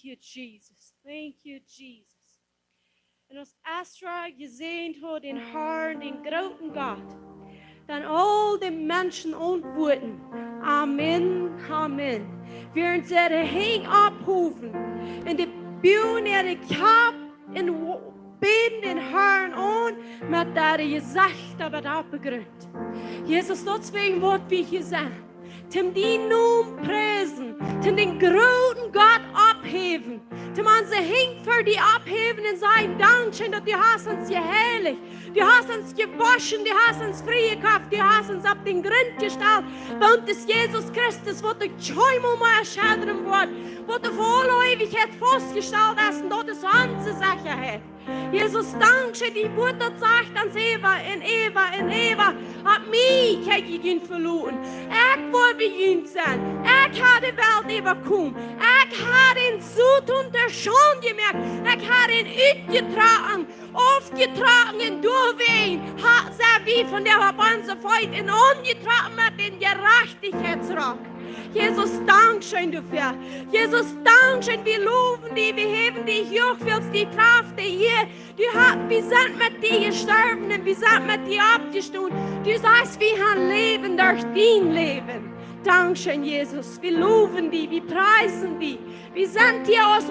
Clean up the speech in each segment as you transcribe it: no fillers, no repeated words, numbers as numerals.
you, Jesus. Thank you, Jesus. En als Astra gesehen hat, den Herrn, den großen Gott, dann all die Menschen antworten, Amen, Amen. Während sie ihre Hände abrufen, und die Bühnen ihre Kap und beten den Herrn an, mit der Gesichter wird abgegründet. Jesus, deswegen wird wir hier sein. Zum die Namen preisen, zum den großen Gott abheben, zum unsere Hände für die abheben und sagen, Dankeschön, dass du hast uns geheiligt, du hast uns gewaschen, du hast uns freigekauft, du hast uns auf den Grund gestellt, und das Jesus Christus, wo du zweimal mal erschüttern wird, wo du vor aller Ewigkeit festgestellt hast, und das ist unsere Sicherheit. Jesus, Dankeschön, die Mutter sagt ans Eva, hat mich gegen verloren. Ich will bei ihm sein. Ich habe die Welt überkommen. Ich habe ihn Sud und der Schande gemerkt. Ich habe ihn aufgetragen und durchwehen. Hat sie wie von der ganzen Feuer und angetragen mit den Gerechtigkeitsrock. Jesus, Dankeschön dafür. Jesus, Dankeschön, wir loben dich, wir heben dich hoch, willst die Kraft hier. Wir sind mit dir gestorben und wir sind mit dir abgestunden. Du sagst, wir haben Leben durch dein Leben. Dankeschön, Jesus. Wir loben dich, wir preisen dich. Wir sind hier aus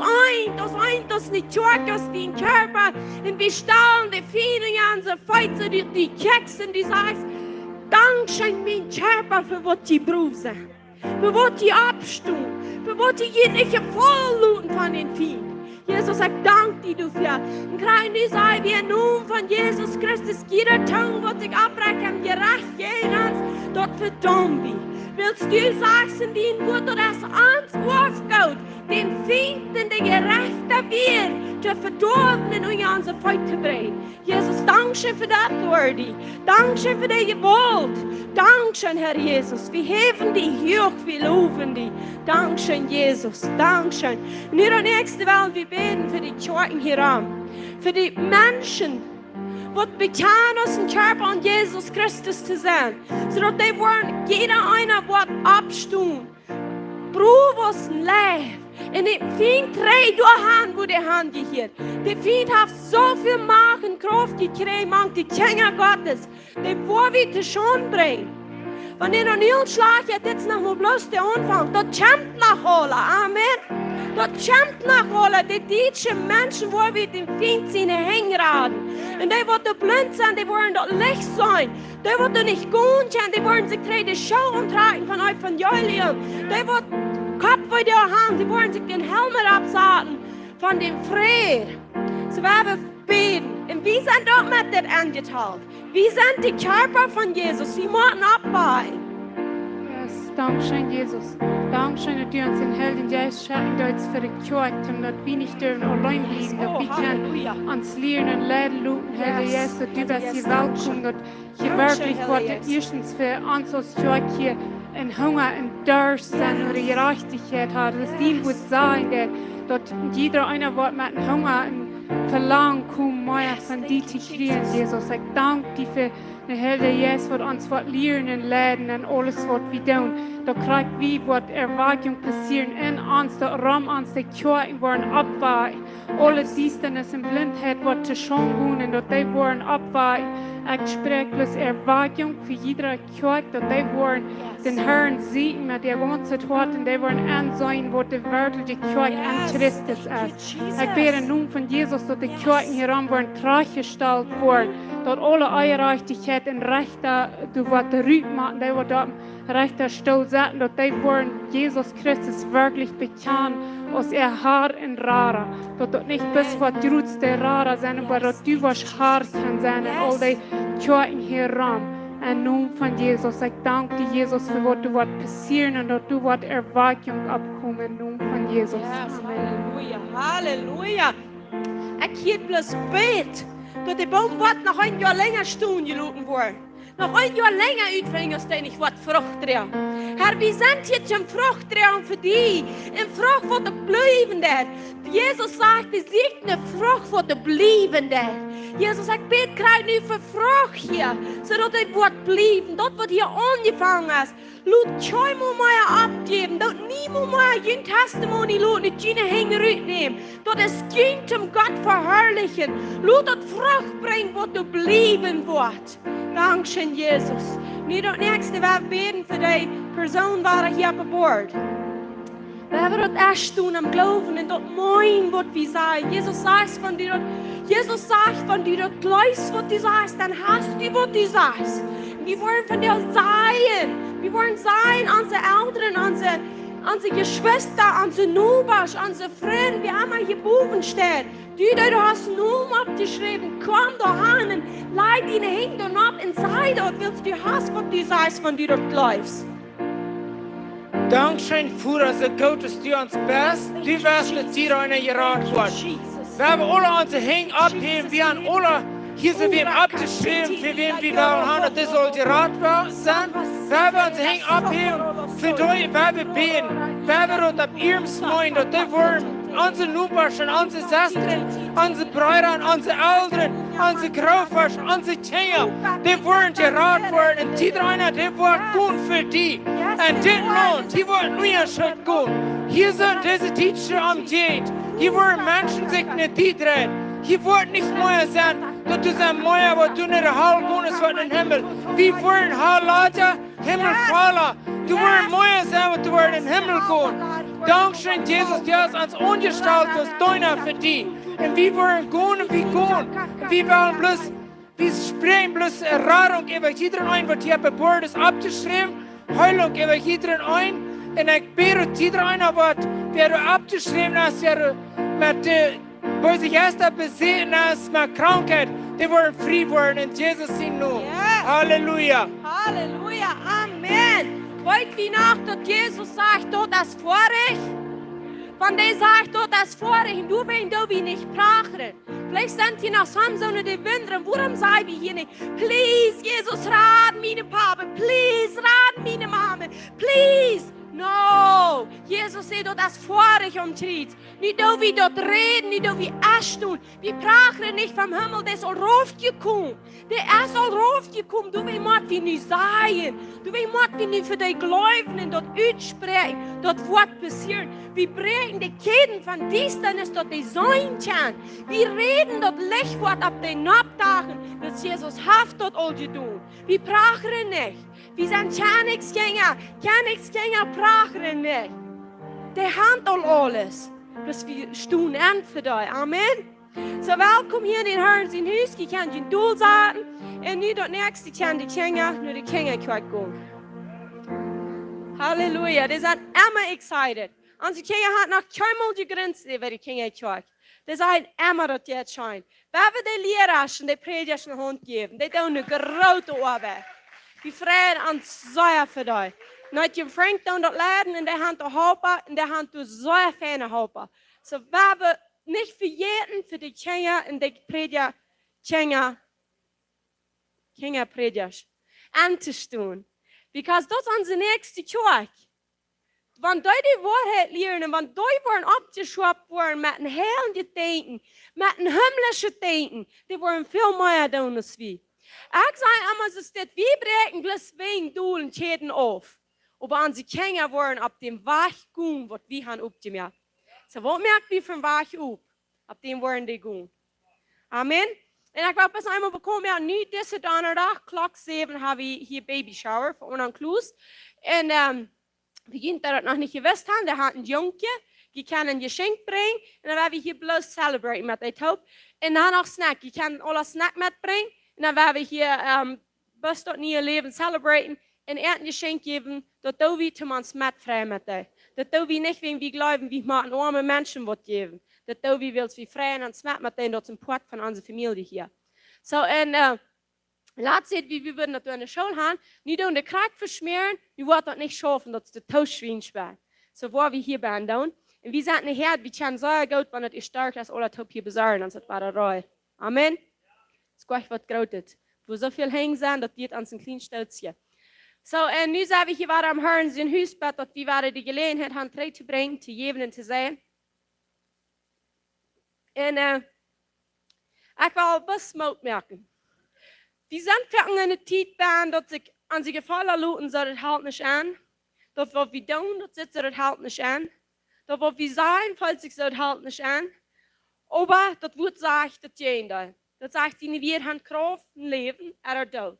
nicht Tag, aus deinem Körper. Und wir stellen die Finger an unsere Füße, die Kekse, und du sagst, Dankeschön, mein Körper, für was die brauchen. Für was die abstehen. Für was die nicht vollluten von den Vielen. Jesus, ich danke dir dafür. Und gerade in sei wir nun von Jesus Christus, jeder Tongue, was sich abbrechen, gerecht jenes, dort verdammt wir. Willst du sagst in dein Wort, dass uns aufgeht, den Finden, der gerechter wird, der Verdorbenen in unsere Feute bringen. Jesus, Dankeschön für das, Lordi. Dankeschön für die Gewalt. Dankeschön, Herr Jesus. Wir heben dich hoch, wir loben dich. Dankeschön, Jesus. Dankeschön. Und in der nächsten Welt, wir beten für die Kirchen hier an. Für die Menschen, die bekennen aus dem Körper an Jesus Christus zu sein. Sodass die wollen, jeder einer wird abstehen. Brüder Leib. Und ich finde drei durch wo die Hand gehört. Die Feind hat so viel Macht und Kraft gekriegt, man die Kinder Gottes, die Vorwitte schon bringen. Wenn ihr noch nicht schlagt, jetzt noch mal bloß der Anfang. Dort kämpft nach alle. Amen. Dort kämpft nach alle. Die deutschen Menschen, wo wir den Feind seine Hängraden. Und die, die blind sind, die wollen dort Licht sein. Die, die nicht gut sind, die wollen sich die Schau umtragen von Evangelium. Die, die Kopf vor der Hand, die wollen sich den Helm absagen von dem Frieden. So werden wir beten. Und wir sind dort mit der angeteilt. Wir sind die Körper von Jesus. Wir müssen abbauen. Yes, Dankeschön, Jesus. Dankeschön, dass du uns den Helden Geist schenken, dass für die Kirche, dass wir nicht dürfen allein liegen, dass wir können uns lernen und lernen, luten, Herr Jesus, dass du das hier willkommen, dass hier wirklich Gott erstens für uns als Kirche hier en Hunger en Durst zijn en die gerechtigheid hadden. Dus die moet zijn dat jeder einer wordt met een Hunger en Verlangen komt meer van die te krijgen, Jezus. Ik dank die voor de Heilige Jezus wat ons wat leren en leiden en alles wat we doen. Dat krijgt wie wat erwartung passieren in ons, dat ram ons de kirchen worden abwaaien. Alle Dienstenis en blindheid wordt te schoon gaan en dat die worden abwaaien. Ik spreek dus erwartung für jeder Kirche, dat die worden den Herrn zien met die ganze Tod en die worden aanzien wat de werkelijke Kirche an Christus is. Ik bid in naam van Jezus dat de Kirchen hieran worden terechtgesteld worden, dat alle Eierrechtigkeit en rechter, du wat ruut maken, die wat op rechter stil zetten, dat die worden Jesus Christus wirklich bekannt als Herr en Rara. Dat dat niet bis wat grootste Rara zijn, maar dat du was Herr kan zijn en al die Kirchen hieran. In naam van Jezus, ik dank dir, Jesus, für wat du wat passieren en dat du wat Erwartung abkommen in naam van Jezus. Yes, halleluja, halleluja. Ik hier bloß bet, dat de boom wat nog een jaar länger stoen geloten wordt. Nog een jaar länger uitbrengen, als die niet wat vrucht dragen. Herr, wir sind hier zum Frucht tragen für dich. Een Frucht wat de blijvende. Jesus sagt, es liegt eine Frucht wat de blijvende. Jesus, ik bid krijg nu voor Frucht hier, zodat het wordt blijven. Dat wat hier angefangen is, Lut keinmal mehr abgeben. Dort niemand mehr ein Testimony Lut nicht jene Hänge nehmen. Dort das Kingdom Gott verherrlichen. Lut dort Frucht bringen, wo du bleiben wird. Dankeschön, Jesus. Nu dort nächste, wir beten für die Person, die hier an Bord. We hebben dat echt doen am Glauben en dat mooi wat we zijn. Jezus zegt van die dat, Jezus zegt van die dat gleich wat die zegt, dan hast du wat die zegt. Wir wollen von dir sein. Wir wollen sein, unsere Eltern, unsere Geschwister, unsere Nachbarn, unsere Freunde, wie immer hier oben steht. Du hast Namen abgeschrieben, komm da hin und leid deine Hände ab und sei dort, willst du hast, was du sagst, wenn du dort läufst. Dankeschön für das Gutes, du uns bist. Du wirst mit dir eine geraten worden. Wir haben alle unsere Hänge abheben, wir haben alle hier sind wir abgeschrieben, für wen wir haben, das soll geraten sein. Wir haben unsere Hänge abheben, für die, wer wir beten, wer wir dort ab ihrem Smoin, dort die wollen, unsere Nachbarn, unsere Schwestern, unsere Brüder, unsere Eltern, unsere Großvater, unsere Kinder, die wollen geraten werden, und die drei, die wollen gut für die. Und die Lohn, die wollen nur ein Schritt gut. Hier sind diese Teacher am Gehen, hier wollen Menschen sich nicht die drehen. Hier wird nicht mehr sein, dass du sagst, Meier, aber du nicht halb gut ist für den Himmel. Wir wollen Halleluja, Himmel fallen. Du willst mehr sein, aber du willst in den Himmel gehen. Dankeschön, Jesus, du hast uns umgestaltet, was deiner für die. Und wir wollen gehen und wir gehen. Und wir wollen bloß, wir sprechen bloß Erratung über jeden ein, was hier beboren ist, abzuschreiben. Heilung über jeden ein. Und ich bete jeden ein, was du abzuschreiben hast, mit wo sich erst besehen ist, mit Krankheit, die wollen frei werden in Jesus' Namen. Yes. Halleluja. Halleluja, Amen. Wollt wie nach, dass Jesus sagt, dort das Vorrecht. Von der sagt, dort das Vorrecht, und du willst du wie nicht prachen. Vielleicht sind die nach Samson und die Windern, warum sei wir hier nicht? Please, Jesus, rat meine Papa, please, rat meine Mama, please. No, Jesus sagt dort das Vorrecht umtritt. Nicht du wie dort reden, nicht du wie Asch tun. Wir prachen nicht vom Himmel, der soll raufgekommen. Der soll raufgekommen. Du willst mal wie nicht sein. Du willst mal wie nicht für die Gläubigen dort aussprechen. Dort wird passieren. Wir bringen die Ketten von Dienstnis dort die sein kann. Wir reden dort Lichtwort ab den Nabdachen, dass Jesus haft dort all getan. Wir prachen nicht. Wir sind Kernexgänger prachen nicht. Der handelt alles. Dass wir stehen an für dich. Amen. So, willkommen hier in den Herrn sein Haus. Ich kann den Duel sagen. Und nu dort nächste kann die Kinder, nur die Kinder können gehen. Halleluja. Die sind immer excited. Unsere Kinder haben noch keinmal die Grenze über die Kinder gekriegt. Die sind immer dort jetzt scheint. Wenn wir die Lehrer die Prediger eine Hand geben, die tun eine große Arbeit. Wir freuen uns sehr für dich. Nicht die Frank down dort laden in der Hand der Hauper, in der Hand der sehr feine Hauper. So wir nicht für jeden, für die Kinder und die Prediger, Kinder Prediger, anzustehen. Because das ist unsere nächste Kirche. Wenn die die Wahrheit lernen, wenn die wollen abgeschwappt werden mit einem hellen Gedenken, mit einem himmlischen Denken, die wollen viel mehr tun als wir. Ich sage immer, so steht, wir brechen bloß wegen Dulen Schäden auf. Aber unsere Kinder wollen auf dem Weg gehen, was wir haben aufgemerkt. So, was merkt wir vom Weg auf? Auf dem wollen die gehen. Amen. Und ich glaube, bis einmal bekommen wir nicht diese Donnerstag, Clock 7, habe ich hier Baby Shower für unseren Klus. Und wir gehen da noch nicht gewusst haben, der hat ein Junkie, die kann ein Geschenk bringen. Und dann werden wir hier bloß celebraten mit der Taub. Und dann noch Snack, die kann alle Snack mitbringen. Und dann werden wir hier bis dort nie Leben celebraten. Und ein Geschenk geben, dass wir zum uns mitfrei mit dir. Dass wir nicht, wenn wir glauben, wie man arme Menschen wird geben. Dass wir willst, wir freien uns mit dir, dort zum Port von unserer Familie hier. So, und laat sehen, wie wir würden das in der Schule haben. Nicht in den Krieg verschmieren, wir wollen das nicht schaffen, dass der Tauschschwein spart. So, wo wir hier behandeln. Und wir sind nicht her, wir können so gut, wenn es stark ist, alle Taub hier besorgen, und das war der Reue. Amen. Das ist gleich was Großes. Wo so viel hängen sind, das geht uns ein kleines Stelzchen. So, und nun sind wir hier weiter am Herrn, sein Hausbett, dass wir weiter die Gelegenheit haben, drei zu bringen, zu geben und zu sehen. Und ich will etwas merken. Wir sind für eine Zeit, dass sich an sie gefallen lassen, soll das halt nicht an. Das, was wir tun, das sitzt das halt nicht an. Das, was wir sein, fällt sich das halt nicht an. Aber das wird sagt, das Gender. Das sagt, die wir haben Kraft im Leben, Tod.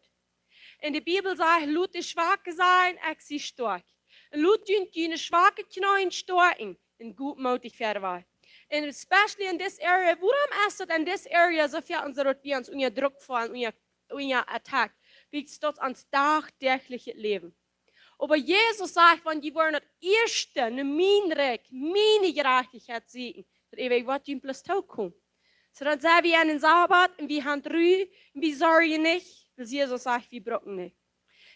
In der Bibel sagt, laut die Schwache sein, ich sie stark. Und laut die schwache Knien starken, und gutmütig werden. And especially in this area, warum ist das in this area so viel unser wir uns unter Druck fallen, unter Attack, wie es dort ans tagtägliche Leben. Aber Jesus sagt, wenn die wollen das erste, eine meine Gerechtigkeit sehen, dass ewig was ihm plus kommt. So dann sagen wir an den Sabbat, und wir haben Ruhe, und wir sorgen nicht, weil Jesus sagt, wir brauchen nicht.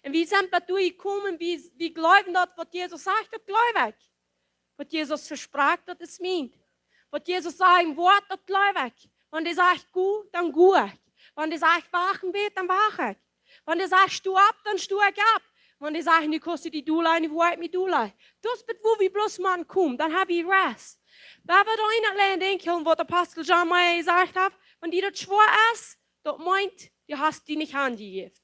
Und wir sind da durchgekommen, wir glauben dort, was Jesus sagt, das glaube ich. Was Jesus versprach, das ist meint. Was Jesus sagt im Wort, das glaube ich. Wenn er sagt gut, dann gut. Wenn er sagt wachen wird, dann wache ich. Wenn er sagt stu ab, dann stu ich ab. Wenn er sagt, du kostet die Dulei, du wollt mit Dulei. Das wird, wo wir bloß mal kommen, dann habe ich Rest. Da wird auch nicht lernen, denken, was der Apostel John Mayer gesagt hat, wenn die das schwor ist, das meint, du hast die nicht angegeben.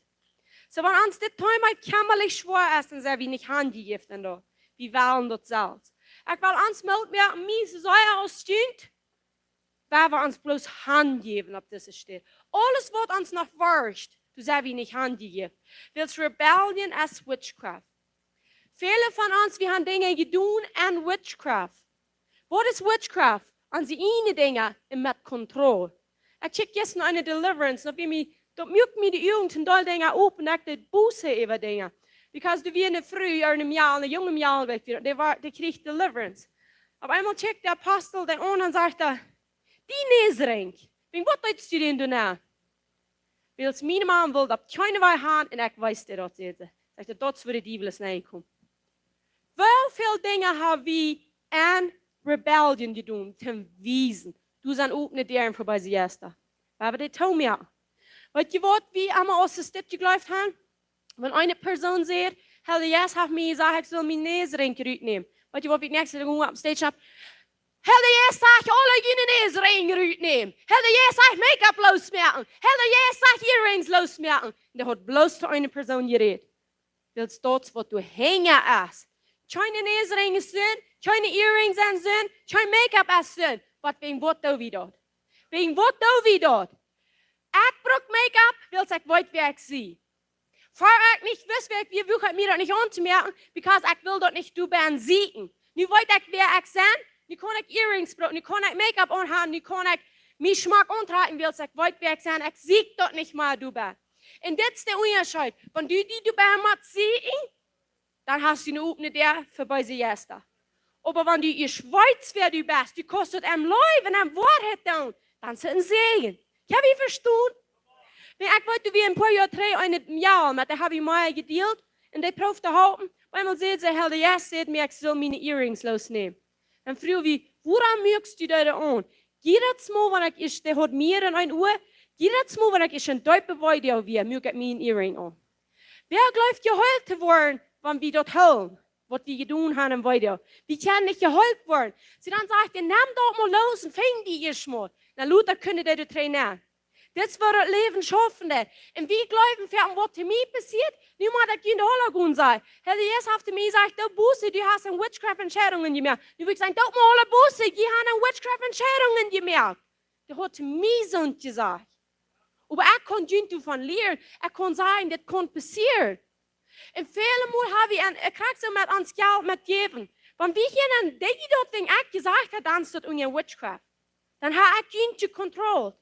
So, wenn uns das einmal kämmerlich schwor ist, dann sind wir nicht angegeben. Wir wählen das selbst. Ich will uns melden, wer miese Säure aussteht, weil wir uns bloß angeben, ob das steht. Alles, was uns noch wurscht, du sagst, wir nicht angeben. Weil Rebellion ist Witchcraft. Viele von uns, wir haben Dinge getan an Witchcraft. Was ist Witchcraft? An sie eine Dinge mit Kontrolle. Ich check jetzt noch eine Deliverance, da mögt mir die Jugend und all Dinge auf und ich die Buße über Dinge. Because du wie eine Früh oder einem Jahr, eine junge Jahr weg, der kriegt Deliverance. Aber einmal checkt der Apostel den an und sagt, die Nesering, was willst du denn tun? Weil es meine Mann will, dass keine Weih haben und ich weiß dir das jetzt. Sagt er, dort würde die Bibel reinkommen. Wie viele Dinge haben wir an Rebellion getan, zum Wiesen? Du sind auch nicht deren vorbei, sie erst. Aber die tun mir. Weißt du, was wir einmal aus der Stadt geglaubt haben? Wenn eine Person sagt, Herr, Jesus hat mir gesagt, ich soll meine Nesering nehmen. Weißt du, was ich nächstes Mal auf dem Stage habe? Herr, Jesus sagt, alle gehen Nesering nehmen. Herr, Jesus sagt, Make-up losmerken. Herr, Jesus sagt, Earrings losmerken. Und er hat bloß zu einer Person geredet. Weil es dort, wo du hängen ist. Keine Nesering ist Sinn, keine Earrings sind Sinn, kein Make-up ist Sinn. Was wegen was du wieder? Wegen was du wieder? Ich brauche Make-up, weil ich weiß, wer ich sehe. Vorher ich nicht wüsste, wie will ich mir das nicht anzumerken, because ich will dort nicht du ben sehen. Nu weiß ich, wer ich bin, nu kann ich Earrings brauchen, nu kann ich Make-up anhaben, nu kann ich mich Schmack antragen, weil ich weiß, wer ich bin, ich sehe dort nicht mal du ben. Und das ist der Unterschied. Wenn du die du ben mal sehen, dann hast du eine Upne der vorbei sie erst. Aber wenn du ihr Schweiz wer du bist, du kostet einem Leben, einem Wahrheit dann ist es ein Segen. Ich habe ihn verstanden. Wenn ich wollte, wie ein paar Jahre drei, ein Jahr, mit der habe ich mal gedealt, und die Prof zu halten, einmal sieht sie, Herr, der Jesus sagt mir, ich soll meine Earrings losnehmen. Dann frage ich, woran merkst du das an? Jedes Mal, wenn ich, der hat mir in ein Uhr, jedes Mal, wenn ich ein Deutsche Weide wie, merke ich meinen Earring an. Wer glaubt, geheult worden, wenn wir dort holen, was wir getan haben weiter? Wir können nicht geheult worden. Sie dann sagt, nimm doch mal los und fäng die erst mal. Na, Luther könnte das trainieren. Das war das Leben schaffen. Und wir glauben, für was mir passiert, niemand hat in der Hintergrund sein. Herr Jesus hat mir gesagt, du Busse, du hast eine Witchcraft-Entscheidungen gemacht. Du würdest sagen, doch mal alle Busse, die haben eine Witchcraft-Entscheidungen gemacht. Der hat mir so gesagt. Aber ich kann nicht davon lernen. Ich kann sagen, das kann passieren. Und viele Mal habe ich so mit uns Geld mitgegeben. Wenn wir hier einen Ding gesagt haben, dann ist das eine Witchcraft. Dann habe ich nicht kontrolliert.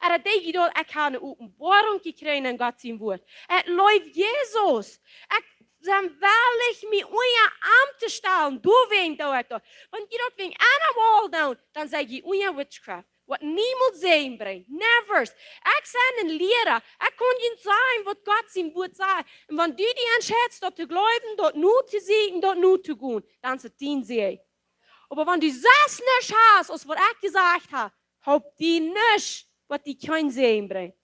Er hat ich habe eine Offenbarung gekriegt in Gottes Wort. Es läuft Jesus. Ich will ich mich euer Amt stellen. Du wegen da. Wenn ihr dort wegen einer Wall down, dann sage ich euer Witchcraft. Was niemand sehen bringt. Never. Ich bin ein Lehrer. Ich kann nicht sagen, was Gott ihm Wort sagt. Und wenn du dich entscheidest, dort zu glauben, dort nur zu sehen, dort nur zu gehen, dann ist es dein Sieg. Aber wenn du das nicht hast, als was ich gesagt habe, hab die nicht, was die kein Sehen bringt.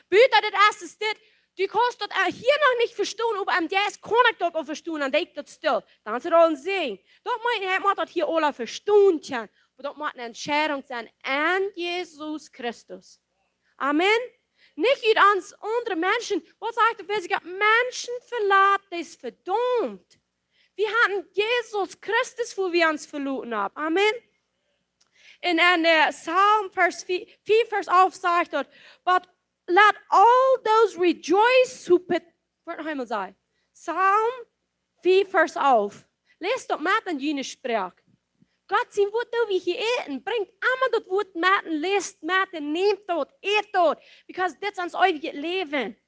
Bitte, das ist das, du kannst das hier noch nicht verstehen, aber am Jazz kann ich das auch verstehen, dann denk das still. Dann ist es auch ein Sehen. Dort muss das hier alle verstehen können. Aber dort muss eine Entscheidung sein an Jesus Christus. Amen. Nicht uit ans andere Menschen. Wat sagt er? Wer Menschen verlaten, ist verdammt. Wir hatten Jesus Christus, wo wir uns verloren haben. Amen. In Psalm vers 4, vers 11 sagt dort, but let all those rejoice who put, wat nog eenmaal zei? Psalm 4 vers 11. Lees dat met een jene spreek. God zijn woord dat we hier eten. Brengt allemaal dat woord met en leest met en neemt dat, eet dat. Because dit is ons eeuwige leven.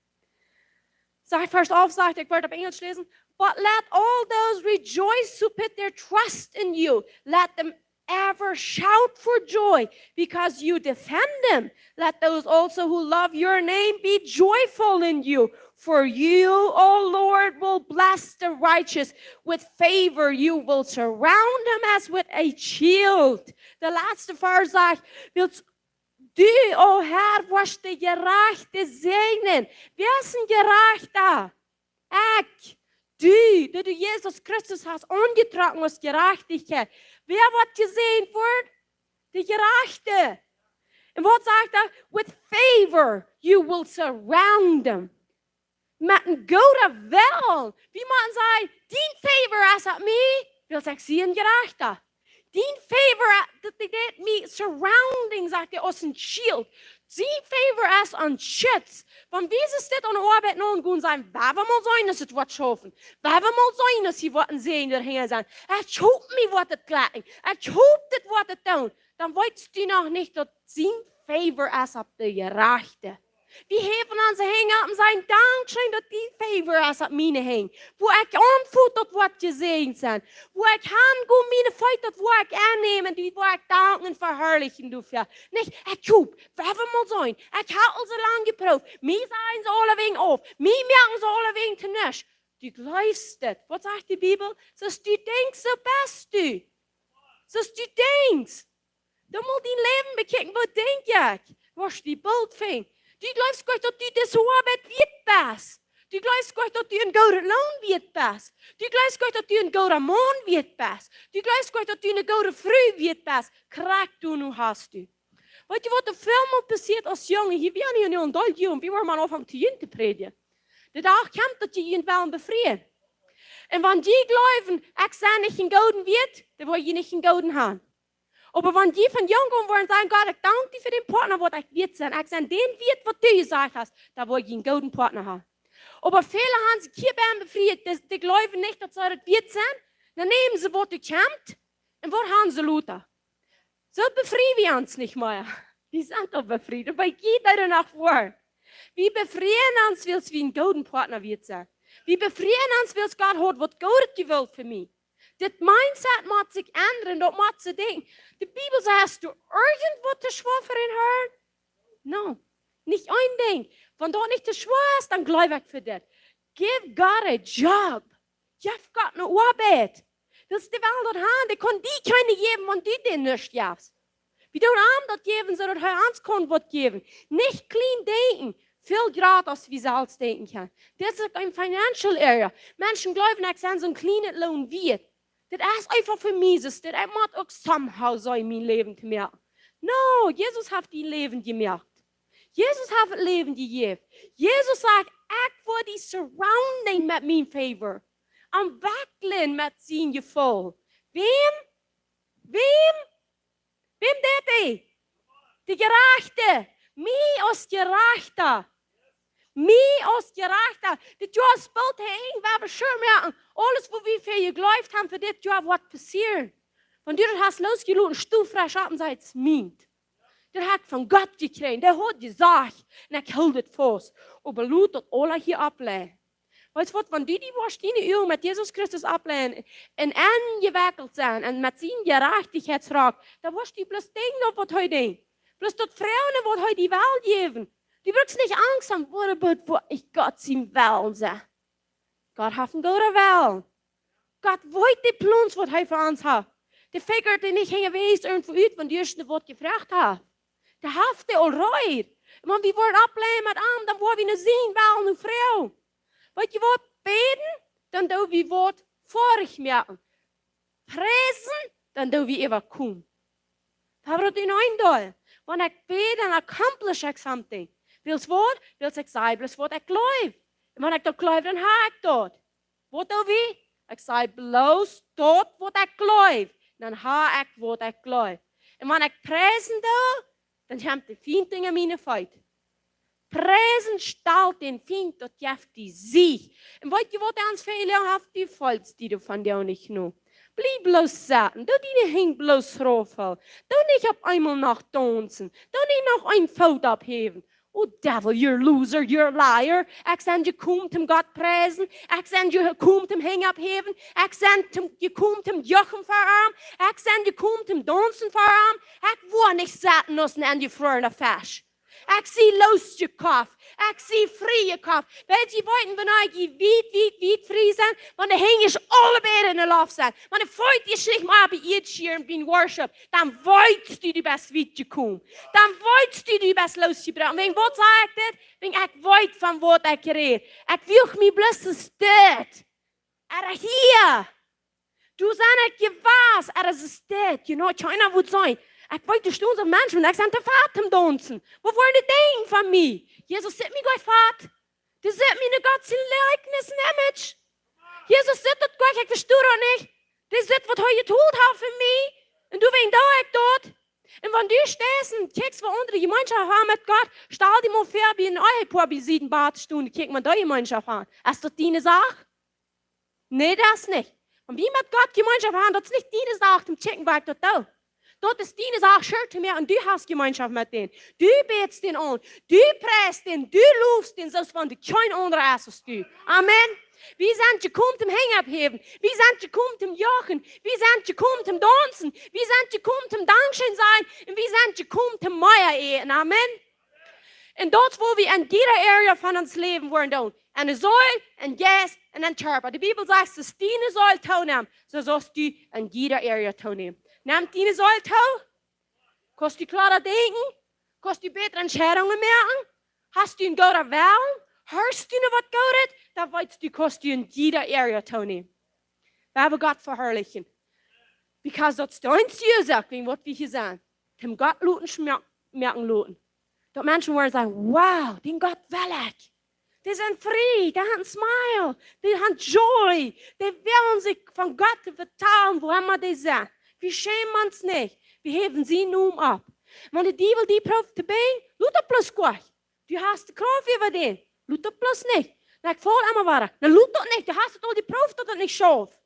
Zeg vers 11 zegt, ik word op Engels lezen. But let all those rejoice who put their trust in you. Let them ever shout for joy because you defend them. Let those also who love your name be joyful in you. For you, O Lord, will bless the righteous. With favor you will surround them as with a shield. De laatste vers zegt, wilt du, o Herr, was de gerechte segnen. Wer ist ein Gerechter? Ich. Du Jesus Christus hast angetragen als Gerechtigkeit. Wer wird gesehen wird? Der Gerechte. Und was sagt er? With favor you will surround them. Met een goede wel. Wie man zei, dien favor als het mij, wil ik zie een gerechte. Dien favor dat dit me surrounding, sagt er, als een shield. Dien favor als een schutz. Van wie is dit aan arbeid nou gaan zijn? Waar we mal zijn als het wat schaffen. Waar we mal zijn als die wat zien erheen zijn. Ik hoop me wat het klappen. Ik hoop dit wat het doen. Dan weet je nog niet dat zijn favor als op de gerechte. Wir hebben onze hängen en zijn dankzij dat die favor als op mine hing. Wo ik aanvoelt dat wat gezegend zijn. Wo ik handgoed mine feit dat wo ik aannemen die wo ik danken en verherrlichen dürfen. Nicht, ik hoop, waar we mal zijn. Ik heb al zo lang geproefd. Mij zijn ze alle wegen op. Mij merken ze alle wegen te nisch. Du glaubst het. Wat zegt die Bibel? Zoals du denkst, zo best du. Zoals du denkst. Dan moet die leven bekijken. Wat denk ik? Was die beeld vindt. Du glaubst Gott, dass du das Arbeit wird best. Du glaubst Gott, dass du ein guter Lohn wird best. Du glaubst Gott, dass du ein guter Mann wird best. Du glaubst Gott, dass du eine gute Frau wird best. Krijg du nu hast du. Weet je wat er veel meer passiert als jongen? Hier ben je nu een dood jongen. Wie wordt man afhangt te jong te predigen? De dag komt dat je je wel bevrijen. En wanneer die geloven, ik zei niet een gouden wird, dan wil je niet een gouden haben. Aber wenn die von jung kommen wollen, sagen, Gott, ich danke dir für den Partner, wo ich wird sein. Ich sage, den wird, was du gesagt hast, da will ich einen guten Partner haben. Aber viele haben sich hier beim befreit, die glauben nicht, dass das wird sein. Dann nehmen sie, was du kommt, und was haben sie Luther? So befreien wir uns nicht mehr. Die sind doch befreit, aber jeder danach vor. Wir befreien uns, weil es wie ein guten Partner wird sein. Wir befreien uns, weil es Gott hat, was Gott gewollt für mich. Das Mindset muss sich ändern, das muss sich denken. Die Bibel sagt, hast du irgendwo te schwör für ihn hören? No, nicht ein Ding. Wenn du nicht te schwör hast, dann glaube ich für das. Give God a job. Gib Gott eine Arbeit. Das ist die Welt dort haben, die kann die keine geben, wenn du den nicht gibst. Wie du einem das geben, so dass er uns kann was geben. Nicht clean denken. Viel gratis, wie sie alles denken kann. Das ist ein Financial Area. Menschen glauben, ich sei so ein kleiner Lohn wird. Das ist einfach für mich, das muss auch somehow sein, mein Leben zu merken. No, Jesus hat die Leben gemerkt. Jesus hat das Leben gegeben. Jesus sagt, ich will die surrounding mit meinem Favor. Am wackeln mit seinem Gefühl. Wem der? Die Gerechte. Mich als Gerechter. Mich als Gerechter. Das Jahr spielt heen, waar we schon merken, alles, wo wir für geglaubt haben, für das Jahr wird passieren. Wenn du das hast losgelassen, stufreich ab und sagst, meint. Das hat von Gott gekriegt, der hat gesagt, und ich halte das fast. Aber Lut das alle hier ablehnen. Weißt du was, wenn du die wahrscheinliche Übung mit Jesus Christus ablehnen und angewickelt sein und mit seinem Gerechtigkeitsrat, dann wirst du bloß denken, was heute denkt. Bloß dort Frauen, was heute die Welt geben. Du brauchst nicht Angst haben, wo ich Gott sein Willen sei. Gott hat einen guten Willen. Gott weiß die Plans, was er für uns hat. Die Figur, die nicht hingewiesen irgendwo uit, wenn die erste Wort gefragt hat. Der hat die alright. Und wenn wir wollen ablehnen mit ihm, dann wollen wir nicht sehen, Willen und Frau. Weißt du was, beten, dann tun wir Wort vorig merken. Preisen, dann tun wir überkommen. Da wird in ein Teil. Wenn ich bete, dann accomplish ich something. Wils wat? Wils ik zei, blus wat ik geloof. En wanneer ik dat geloof, dan ga ik dat. Wat dan wie? Ik zei, bloos tot wat ik geloof. Dan ga ik wat ik geloof. En wanneer ik prijzen doe, dan heb de vriend in mijn feit. Prijzen stelt den vriend, dat geeft die zich. En weet je wat ons veel heeft, die valt die van jou niet nu. Blijf bloos zitten, doe die niet bloos schroefel. Doe niet op eenmaal nog dansen. Doe niet nog een fout opheven. Oh devil, you're loser, you're liar. Ik zend je komt hem God prijzen. Ik zend je komt hem hang opheven. Ik zend je komt hem jochen voor hem. Ik zend je komt hem dansen voor hem. Ik wil niet zitten als en je vroeger vers. Ik zie los je kaf. Ik zie vrij je kaf. Weet je wat, wanneer je wiet vrij zijn, want dan hang je allebei in de lof zijn. Want dan voelt je zich maar bij iets hier en bij worship, dan weet je best wiet je komt. Dan weet je best los je brengt. Weet wat zeg ik dit? Ik weet van wat ik reed. Ik wil me blessed sted. Er hier. Du zijn ik je was. Er is een stad. You know, China would zijn. Ik weet de stoels van mensen, ik zijn te vaat hem dansen. Wat wordt het ding van mij? Jezus zit me goed vaat. Die zit me in Gods likeness en image. Jezus zit het goed, ik verstoor het niet. Die zit wat hij getoeld heeft voor mij. En du weet dat ik dat. En wanneer du stehst en kijkt wat andere gemeenschap haben met God, stel die mal vor, wie in euch paar besieden Badstunden, kijk mal da gemeenschap aan. Ist das deine Sache? Nee, das nicht. Und wie mit Gott gemeenschap haben, das ist nicht deine Sache, zum checken, was das da. Dat is die zaak, schurt meer en du hast gemeenschap met den. Du betest den aan, du preist den, du loofst den, zoals van de geen andere is als du. Amen. Wie zijn gekomen om hang opheven? Wie zijn gekomen om jochen? Wie zijn gekomen om dansen? Wie zijn gekomen om dankbaar zijn? En wie zijn gekomen om meier eten? Amen. En dat is wat we in ieder area van ons leven worden doen. En de zoil, en gas, en een turbo. De Bibel zegt, als die een zoil toenemen, zo zoals du in ieder area toenemen. Nehmt die Säule tau? Kannst du klarer denken? Kannst du bessere Entscheidungen machen? Hast du einen guten Willen? Hörst du noch was Gutes? Dann weißt du, kannst du in jeder Area tun. Wir wollen Gott verherrlichen. Because das ist der einzige Sache, wegen was wir hier sagen. Dem Gott luten, merken luten. Dass Menschen wollen sagen, wow, den Gott will ich. Die sind frei, die haben ein Smile, die haben Joy. Die wollen sich von Gott vertrauen, wo immer die sind. Wir schämen uns nicht. Wir heben sie nun ab. Wenn der Teufel die proeft te been, doet dat plus kwijt. Du hast de Kraft über den. Doet dat plus nicht. Na, ik voel immer weiter. Na, doet dat nicht. Du hast het al die proeft dat het niet schafft.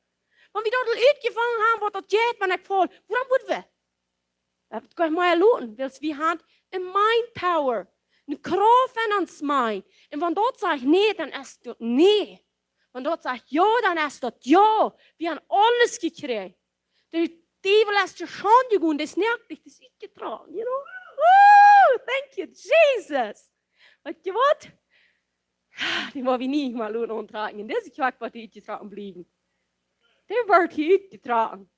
Wenn wir dort uitgevangen haben, wat dat geht, wenn ik voel, waarom moeten we? Dat kan je maar looten. Wir haben een mind power. Een kracht in ons mind. En wenn dat zegt nee, dan is dat nee. Wenn dat zegt ja, dan is dat ja. Wir haben alles gekregen. Die wil als je schande doen, dat is niet echt, dat is niet getragen, you know. Woo, thank you, Jesus. Weet je wat? Die moet we niet maar doen onttragen. Dat is kwak wat die getragen blijven. Die wordt hier getragen.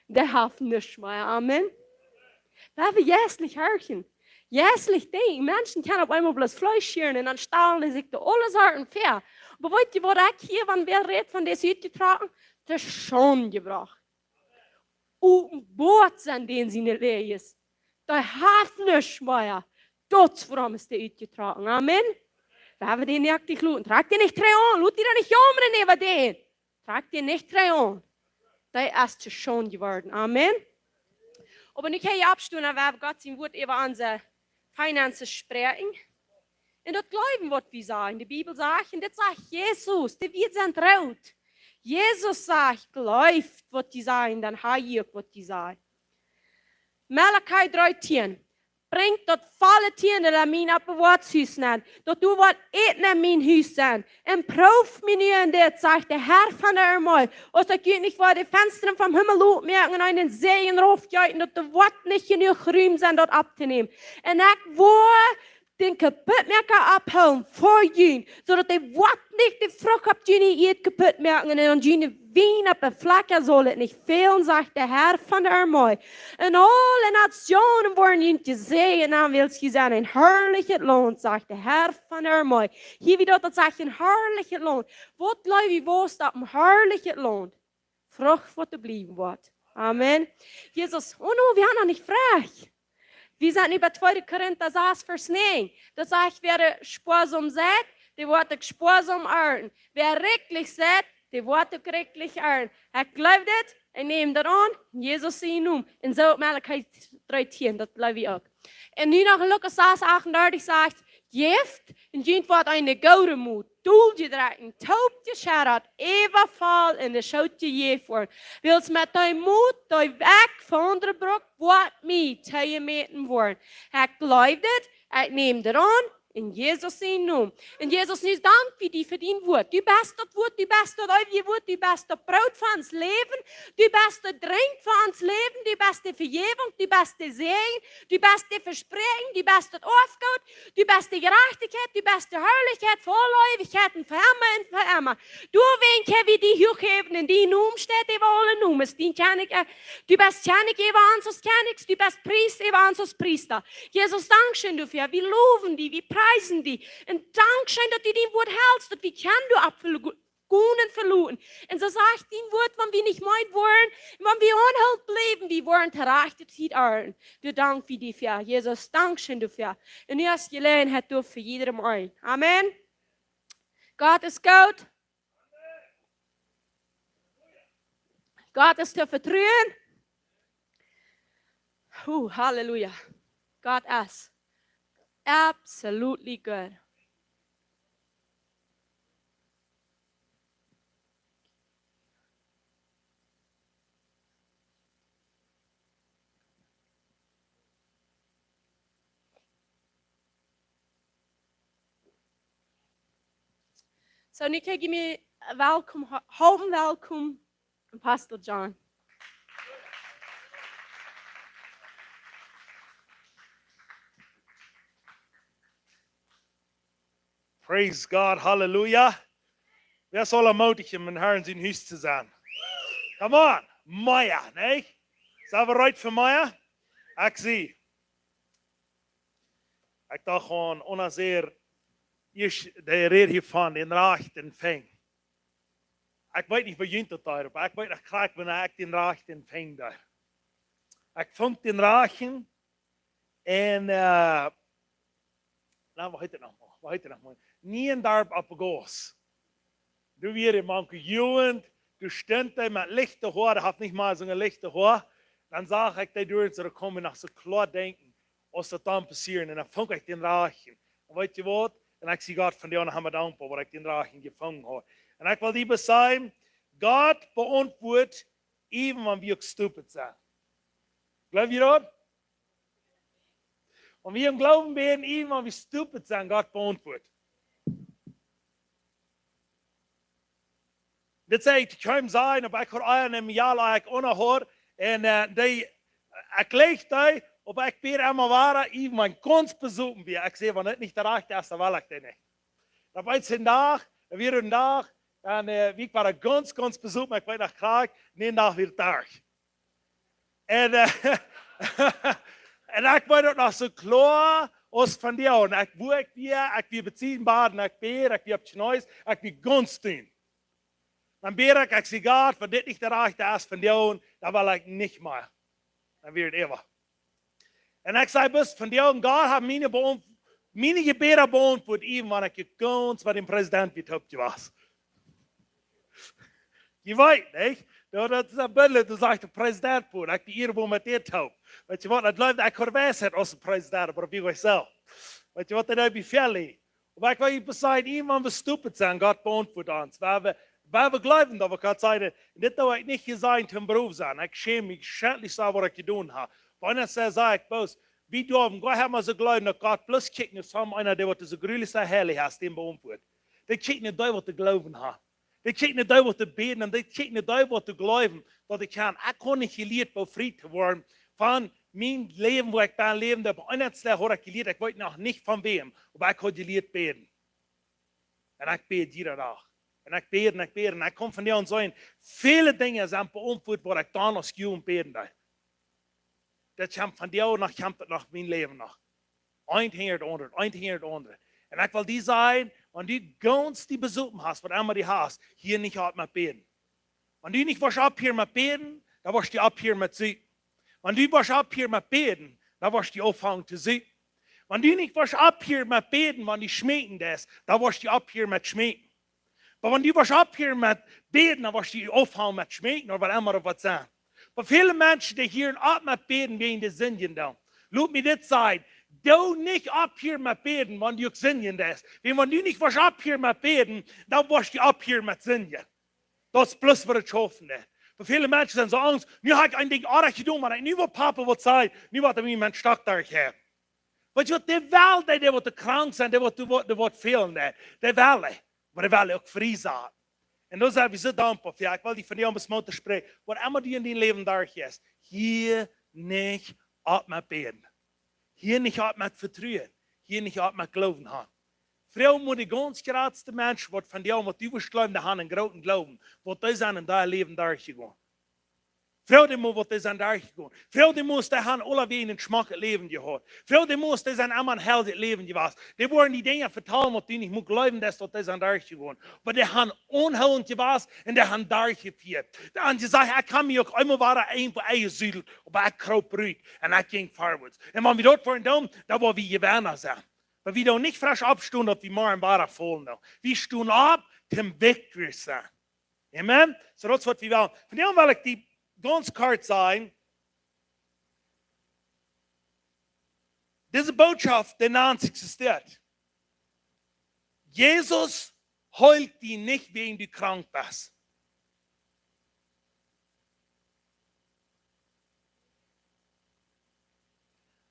Die heeft niets meer, amen. Dat hebben we jäslich herken. Jäslich denken. Menschen kunnen op eenmaal bloß Fleisch scheren en dan stalen zich de alles hard en fair. Maar weet je wat ik hier, wanneer we reden van deze uitgetragen? Dat is schande gebracht. Open boord zijn die in lees. Dat heeft niets meer. Dat is waarom is die uitgetragen. Amen. We hebben die niet echt geloten. Trag die niet twee aan. Loot die dan niet jammer nemen den. Trag die niet twee aan. Dat is te schön geworden. Amen. Aber nu kan je absturen en we hebben God zijn woord over onze finanzen spreken. En dat geloven wat we zeggen. De Bibel zegt, en dit zegt Jezus, die wir zijn trouwt. Jesus sagt, läuft, was die sagen, dann heilig, was die sagen. Malachi 3:10. Bringt dat volle tieren in mijn bewaardshuis aan. Dat du wat eten in mijn huis zijn. En proef me nu in dit, sagt der Herr van der Armee. Als ik je niet voor de vensteren vom Himmel loop merken en in den Seen raufgeiten, dat de wat niet genoeg ruim zijn dat ab te nemen. En ik wil den kapotmerker abholen voor jullie, zodat de wat niet de vrucht op jullie eet kapot merken en aan jullie wien op de vlakken zal het niet fehlen, zegt de Herr van der Armee. En alle nationen worden jullie gezegend en dan wil je zijn een herrlich loon, zegt de Herr van der Armee. Hier wie dat zegt een herrlich loon. Wat blijf je woest op een herrlich loon? Vrucht wat te blijven wordt. Amen. Jesus, oh no, wir haben noch nicht frech. Wir sind über 2. Korinther 6, Vers 9. Da sagt, wer sparsam sät, der wird auch sparsam ernten. Wer rechtlich sät, der wird auch rechtlich ernten. Er glaubt das, er nimmt das an, Jesus ihn um. Und so Malachi 3,10, das bleibe ich auch. Und nu nog Lukas 6, 38 sagt, Gift, en jint wordt een gouden moed. Doel je dragen, taubt je scharat, even val en de schoot je je voor. Wils met die moed, die weg van andere brok, wat mij te je meten worden. Ik geloof dit, ik neem dit aan, in Jezus zijn naam. En Jezus nu dank wie die verdiend wordt. Du best dat woord, du best dat je woord, du best dat brood van ons leven, du best dat drink van ons leven, du best de vergeving, du best de zegen, du best de verspreking, du best het afgoed, du best de gerechtigheid, du best de heiligheid, volle eeuwigheid en verhemmen en verhemmen. Du wenk heb je die hooggeven en die noem staat even alle noemen. Die ken ik, du best ken ik even aan zoals ken ik, du best priest even aan zoals priester. Jezus, dank schön dafür, wir loben die, wir preisen die. Und Dankeschön, dass du dein Wort hältst, dass wir können du abgunen verloren. Und so sagt dein Wort, wenn wir nicht meint wollen, wenn wir unhalt bleiben, wir wollen Gerechtigkeit earnen. Du dank für die für Jesus, Dankeschön dafür. Und du hast gelernt, hat du für jedem ein. Amen. Gott ist gut. Gott ist zu vertrauen. Halleluja. Gott ist absolutely good. So nu kijk je me welkom, home welkom, Pastor John. Praise God, hallelujah. Wer soll ermutig in mijn Herrn zijn huis te zijn? Come on, Maya, nee? Zijn we right voor Maya? Ik zie. Ik dacht gewoon, onzeer, de reden hiervan in Recht ontving. Ik weet niet wat jullie dat daar, maar ik weet nog graag wanneer ik den Recht ontving daar. Ik vond den Rechten en, nou, wat heet het nog maar? Nie daar op de goos. Du weer manke jugend, du stond daar met lichte haar, had niet maar zo'n lichte haar. Dan zag ik dat door ze komen naar zo'n klaar denken, als dat dan passieren. En dan vond ik den Rechten. En weet je wat? En ik zie God van die anderen dankbaar, waar ik den Rechten gevangen heb. En ik wil die bezien, God beantwoordt, even wanneer we ook stupid zijn. Geloof je dat? Und wir im Glauben werden immer wie stupid sein, Gott beantwortet. Das sagt, ich kann sein, aber ich habe einen im Jahr like unerhört und ich lege da, aber ich bin immer wahr, ich mein ganz besuchen wir. Ich sehe, wenn nicht der Rechte ist, dann will ich den nicht. Da war jetzt ein Tag, da wird ein Tag, und ich war ganz besuchen, ich war nach Krag, den Tag wird Tag. Und en ik weet het nog zo klaar als van jou. En ik werk weer, ik weer beziehen baden, ik weer op het neues, ik weer ganz doen. Dan ben ik zie God, van dit niet de rechte is van jou, dan wil ik niet meer. Dan weer het eeuwig. En ik zei best van jou, God heeft mijn gebeden beantwoord, even wanneer ik ganz met de president weer was. Je weet, niet? Dat is een beetje, dat zegt de president voor. Ik ben hier met dit taub. Weet je wat, het leuk dat ik geweest heb als president, maar op jezelf. Weet je wat, dat heb je veel. Maar ik wil je bezien, iemand we stupid zijn, God beantwoordt ons. Waar we geloven dat we God zeiden, dit heb ik niet gezegd om beroep zijn. Ik schäme mich schändlich zo wat ik gedaan heb. Wanneer zei ik, boos, wie durven, God heeft maar zo geloven dat God plus kijkt naar zo'n einer, die wat zo gruwelijk zo heilig is, die beantwoordt. Die kijkt naar die wat te geloven heeft. Die kijkt naar die wat te beden en die kijkt naar die wat te geloven dat ik kan. Ik kon niet geleerd bevrijd te worden van mijn leven, waar ik ben leven. Op een slag had ik geleerd, ik weet nog niet van wem, maar ik had geleerd beden. En ik bid iedere dag. En ik bid en ik bid. En ik kom van jou en zeggen, vele dingen zijn beantwoord waar ik dan nog schuw beden deed. Dat komt van jou nog, komt het nog mijn leven nog. Eén ding het andere, één ding het andere. En ik wil die zijn, want die ganz die bezoeken hast, wat immer die hast, hier niet hard met beden. Want die niet was op hier met beden, dan was die op hier met zieken. Want die was op hier met beden, da wirst du auffangen zu sehen. Wenn du nicht was ab hier mit beten, wenn die schmecken das, da wirst du ab hier mit schmecken. Aber wenn du was ab hier mit beten, dann wirst du auffangen mit schmecken oder was immer was sagen. Aber viele Menschen, die hier ab mit beten, wegen der Sünden da. Lass mir das sagen. Du nicht ab hier mit beten, wenn du Sünden das. Wenn du nicht was ab hier mit beten, dann wirst du ab hier mit Sünden. Das ist bloß für das Schaffen. Aber viele Menschen sind so Angst, nu habe ich ein Ding arg getan, maar nu wat Papa wat zei, nu wat er mijn stak daar heeft. Want je de wel, die wat krank zijn, die wat fehlen, die willen, maar die willen ook vrij zijn. En dan zijn we zo dankbaar voor. Ik wil die van jou eens moeten spreken. Wat immer die in die leven daar is, hier niet op met beden. Hier niet op met vertrouwen. Hier niet op met geloven hebben. Vrouw moet die ganz geradste Mensch, wat van jou wat überschleunde haben, einen großen Glauben, wat die zijn in dat leven daar gegaan. Vrouw die moet wat die zijn daar gegaan. Vrouw die moest die haben alle wie een schmack leven gehad. Vrouw die moest die zijn allemaal held het leven gewas. Die worden die dingen vertellen, wat die niet moet geloven, dat die zijn daar gegaan. Maar die haben onheilend gewas en die haben daar gevierd. En die zei, ik kan me ook eenmaal waren een voor eigen ziel, maar ik kroop ruhig en ik ging voorwaarts. En wanneer we dat waren doen, dan waren we gewanner zijn. Maar we doen niet frisch opstaan op die morgen waren volgen. We staan op ten victory zijn. Amen? So dat is wat we willen. Vandaag wil ik die ganz kort zijn. Deze boodschap, die naans existiert. Jesus heult die nicht, wegen du krank bist.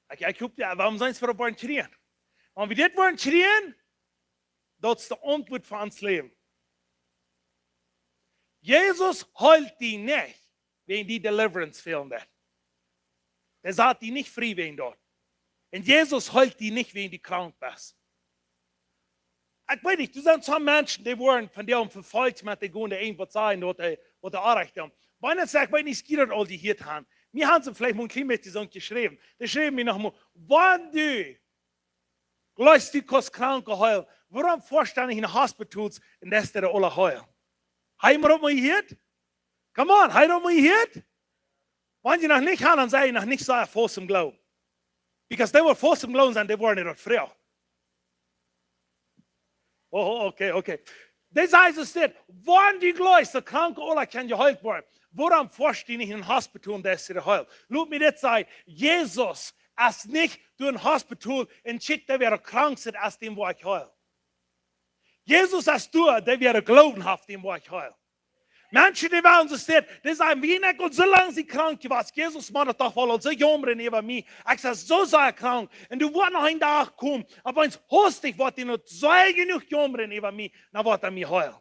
Ik hoop ja, waarom zijn ze voor een schreeuwen? Want wie dit worden schreeuwen, dat is de antwoord van ons leven. Jesus heult die nicht, wegen die deliverance fehlen dat. Er sagt die nicht frei wegen dort. Und Jesus heult die nicht, wegen die krank bist. Ich weiß nicht, du sind so Menschen, die wurden von dir verfolgt, mit der Gunde irgendwas sagen, was die Anrecht haben. Wenn ich sage, wenn ich skiert all die hier haben, mir haben sie vielleicht mal ein klein bisschen geschrieben. Die schreiben mir nochmal, wenn du gleich du kannst kranke heulen, warum vorstellen in Hospitals und das der alle heulen? Haben wir das mal gehört? Come on, haben wir das mal gehört? Wenn sie noch nicht haben, dann sei ich noch nicht so fast im Glauben. Because they were fast im Glauben, die waren nicht frei. Oh, okay. Das heißt es nicht, wenn die Leute, der Kranke alle kann geheilt werden, warum vorstehen nicht in ein Hospital und das ist heil? Lass mir das sagen, Jesus ist nicht durch ein Hospital und schickt, der wäre krank sind, als dem, wo ich heil. Jesus ist du, der wäre glaubenhaft, dem, wo ich heil. Menschen, die waren so steht, die sagen, wie nicht, und solange sie krank waren, Jesus macht doch voll, und so jammern über mich. Ich sage, so sei krank, und du wirst noch ein Tag kommen, aber wenn es hostig wird, die noch so genug jammern über mich, dann wird mich heulen.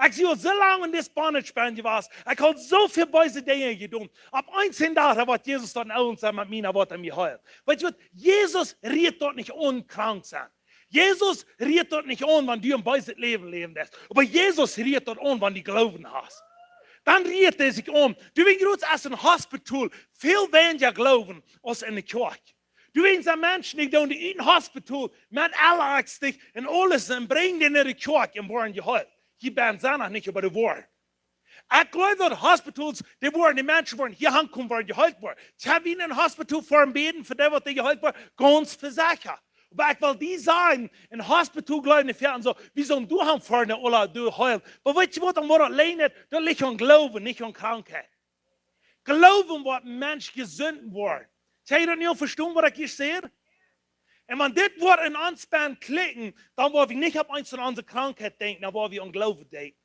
Ich sehe, so lange in das Bondage warst, ich habe so viele böse Dinge getan. Ab 1 Tag wird Jesus dann auch sein mit mir, dann wird mich heulen. Weil Jesus redet dort nicht ohne krank sein. Jesus redet dort nicht an, wenn du ein böses Leben leben lässt. Aber Jesus redet dort an, wenn du Glauben hast. Dann redet er sich um. Du willst als ein Hospital viel weniger glauben als in der Kirche. Du willst an Menschen, die in ein Hospital mit Ärzten und alles und bringen die in die Kirche und werden geheilt. Die werden noch nicht über die Wort. Ich glaube, dass Hospitals, die Menschen wollen hier ankommen, werden geheilt worden. Ich habe in ein Hospital vor dem Beten, für die, was die geheilt werden, ganz versichert. Aber ich will die sagen, in Hospital glauben die Pferden so, wie sollen du haben vorne oder du heulen? Aber weißt du was, dann wird lehnet, da liegt an Glauben, nicht an Krankheit. Glauben, was ein Mensch gesund wird. Kann ich das nicht verstehen, was ich sehe? Und wenn das Wort in uns klicken, dann wollen wir nicht auf unsere Krankheit denken, dann wollen wir an Glauben denken.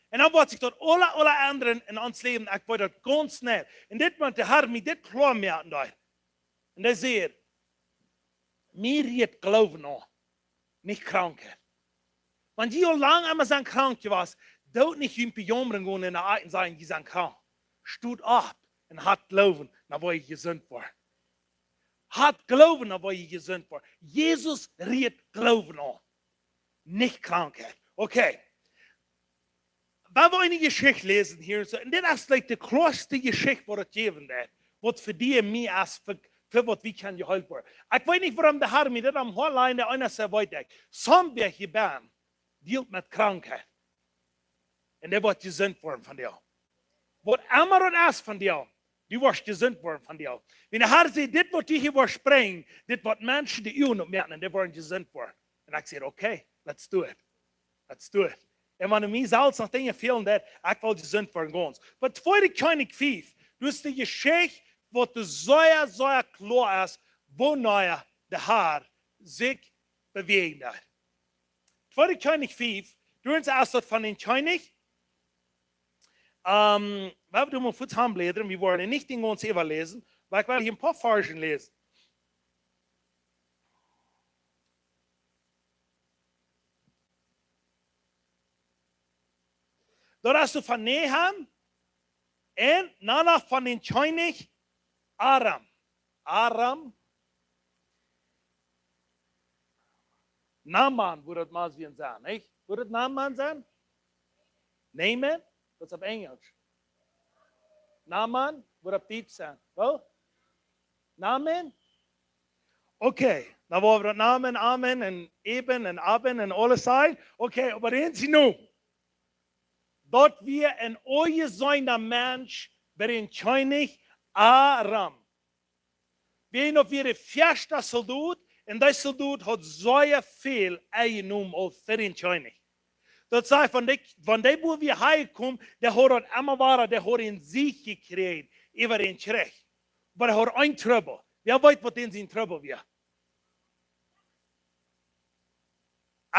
Und dann wird sich dort alle anderen in uns Leben, ich wollte das ganz schnell. Und das wird der Herr mir das klar merken. Und er sagt, mir redet Glauben an, nicht Krankheit. Wenn die so lange einmal sind krank warst, dort nicht in Pyjamaren gehen in der Alten sagen, die sind krank. Stut ab und hat Glauben, dann wo ich gesund war. Hat Glauben, dann wo ich gesund war. Jesus redet Glauben an, nicht Krankheit. Okay. Wenn wir eine Geschichte lesen hier, und das ist like die größte Geschichte, die es geben wird, was für die und mich als für was wir können geheilt werden. Ich weiß nicht, warum der Herr mir das am Horlein der einer sehr weit weg. Sommer hier beim dealt mit Krankheit. Und der wird gesund worden von dir. Was immer das ist von dir, du wirst gesund worden von dir. Wenn der Herr sagt, das, was die hier versprechen, das, was Menschen die Uhren merken, die wollen gesund worden. Und ich sage, okay, let's do it. Let's do it. En wanneer mij zelfs nog dingen vielen, dat ik wil gesund worden gaan. Maar tweede König 5, dus de geschichte, wat de zeer klar is, waarnaar de Herr zich bewegen hat. Tweede König 5, doen ze eerst dat van den König. We hebben hem voor het handbladeren, we worden niet in ons even lezen, maar ik wil hier een paar versen lezen. Dat is van Nahum en daarna van den König Aram. Aram. Naaman würde het maar eens zijn, niet? Würde het Naaman zijn? Naaman? Dat is op Engels. Naaman würde op Duits zijn. Wel? Naaman? Oké, dan worden we dat Naaman, Amen en Eben en Abben en alles zijn. Oké, maar eens nu. Dat wir een ooie zijn mens bij een König Aram. Wie of wir de verste soldaat, en die soldaat had zeer veel eigendom al voor een König. Dat zei van die boer wie hij kwam, die had het allemaal waar, die had een sieg gekregen over een Krieg. Maar hij had een trouble. Wie weet wat in zijn trouble was?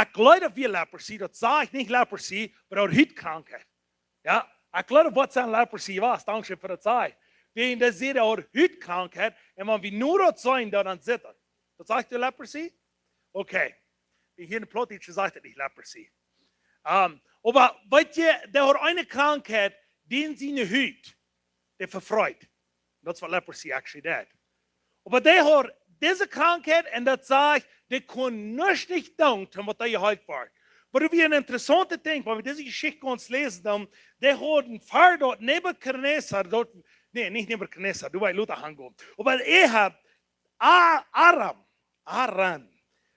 Ik geloof dat we leprosy, dat zei ik niet leprosy, maar dat huidkrankheid. Ja, ik geloof wat zijn leprosy was, dankzij voor het zei. Wie dat zei dat huidkrankheid, en wanneer we nu dat zijn, dan zit het. Dat zegt de leprosy? Oké. Hier in de plotje zegt het niet leprosy. Aber weet je, der hat eine Krankheit, die seine Haut, die verfreut. Dat is wat leprosy actually did. Aber der hat diese Krankheit, und das sagt, der kann nicht danken, was er geheilt war. Aber wie ein interessanter Ding, wenn wir diese Geschichte uns lesen, dann, der hat einen Fall dort, Nebuchadnezzar, dort, nee, nicht Nebuchadnezzar, du weißt, Luther hangen. Aber er hat Aram,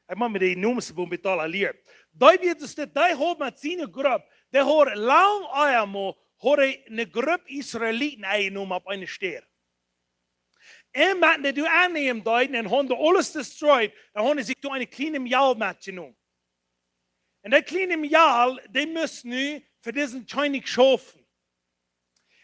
ich mache mir die Nummern betalen leert. Die wird es dit, die hat met zijn groep, die hat lang einmal, hat eine Gruppe Israeliten eingenommen auf eine Ster. En met die aannemen deuten en haben alles destroyed, dann haben sie sich eine kleine Mjal mitgenommen. Und die kleine Mjal, die müssen nu für diesen König schaffen.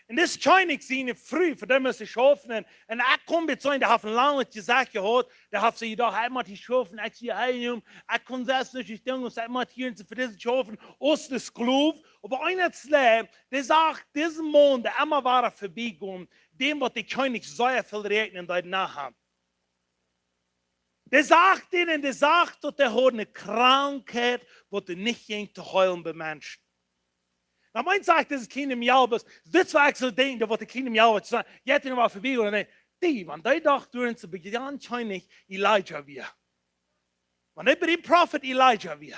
Und das König sind früh, für den müssen schaffen. Und ich komme mit so, der hat lange gesagt gehabt, der hat sich gedacht, ich muss schaffen, ich sehe heim, ich kann selbst nicht denken, ich muss hier für diesen schaffen, aus der Sklav. Aber einer Slav, der sagt, diesen Mann, der immer war vorbeigegangen, dem, was der König sehr viel regnen, da nachher. Der sagt denen, der sagt, dass der hat eine Krankheit, die nicht ging zu heulen bei Menschen. Na, mein sagt, das ist kleine Mjalbus. Das war ich so denken, was der kleine Mjalbus sagt. Jetzt noch mal vorbei und dann, die, wenn die dachten, durch zu Beginn König Elijah wir. Wenn die bei dem Prophet Elijah wir.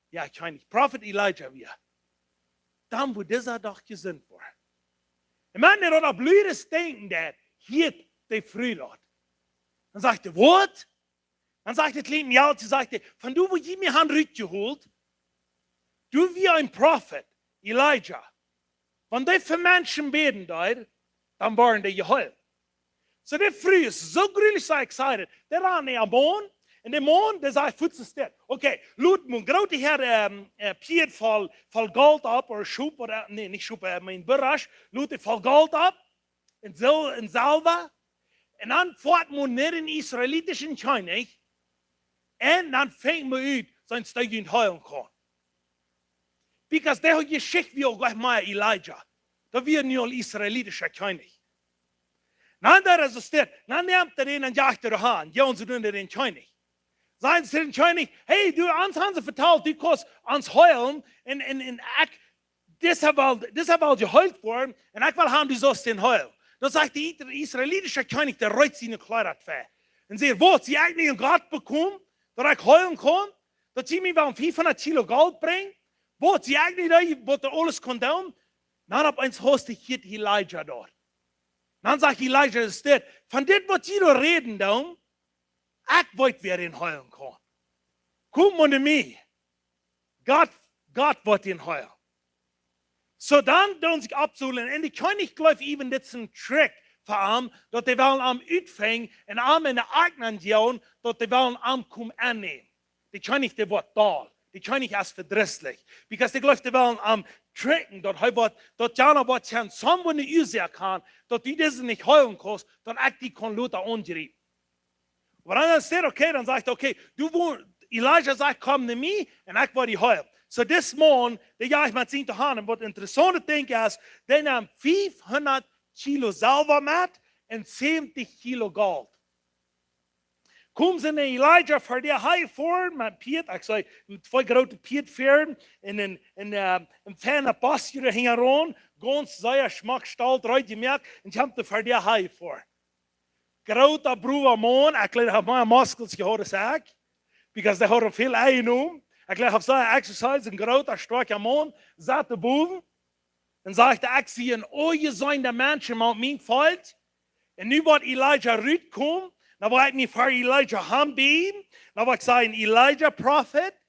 Ja, König, Prophet Elijah wir. Dann wurde dieser doch gesund war. Ich meine, er hat ein blödes Denken, der hier die Früh hat. Dann sagte er, was? Dann sagte der kleine Mjalbus, sagte, von du, wo ich mir Hand rückgeholt, du wie ein Prophet. Elijah. Wenn die für Menschen beten dort, dann waren die geheilt. So der früh ist so gründlich so excited. Der ran am Mond, und der Mond, der sagt, futz ist das. Okay, Lut, mein grote Herr, Piet voll Gold ab, oder Schub, oder, nee, nicht Schub, mein Barasch, Lut voll Gold ab, in Salva, und dann fährt man nicht in israelitischen König, und dann fängt man an, sein Stück heilen kann. Because der Geschichte wie auch gleich mal Elijah. Da wir nur ein israelitischer König. Dann der resistiert. Dann nimmt er ihn und jagt er an. Ja, und sie tun den König. Sagen sie den König, hey, du, uns haben sie verteilt, du kannst uns heulen. Und deshalb geheult worden. Und ich will haben, du sollst den heulen. Da sagt der israelitische König, der reut seine Kleider für. Und sagt, wo, sie eigentlich einen Gott bekommen, dass ich heulen kann, dass sie mir 500 Kilo Gold bringen. Wat sie eigentlich wat alles kon doen, dan op eens hoste hier Elijah dort. Dan sagt Elijah, ist das, von dem, was sie da reden, dan, ich weiß, wer ihn heulen kann. Komm unter mich. Gott wird ihn heulen. So dann, sich abzuholen, und ich kann nicht glauben, even das ist ein Trick voor hem, dat die wel am uitvang en am in de eigenen jauen, dat die wel am kom aannemen. Die kan niet wat taal, die kan niet als verdrisselijk. Because die gelooft die wel am trekken, dat hij wat, dat jana wat zijn someone die u kan, dat die deze niet heulen kost, dat ik die kon Luther ongeriep. Maar dan zegt okay, dan zegt okay, Elijah sagt, komm naar mij en ik word die heul. So this morning, de ga ik met zien te gaan. En wat interessante ding is, die nam 500 kilo zilver met en 70 kilo gold. Kom ze naar Elijah voor die hij voor met Piet, ik zei, met twee grote Piet veren en een fijne pasje hingen rond, ganz sehr schmackstalt, ruit je merk, en je hebt er voor die hij voor. Grote broer man, ik heb mijn muskels gehoord, zeg ik. Because they hadden veel eigen. Ik leg op zijn exercise, een grote, sterke man, zat de boven. En sagte, ik zie een oje zijn de mensen met mijn valt. En nu wordt Elijah uitkomen. Dan wil ik niet voor Elijah aanbieden. Dan wil ik zeggen, Elijah prophet.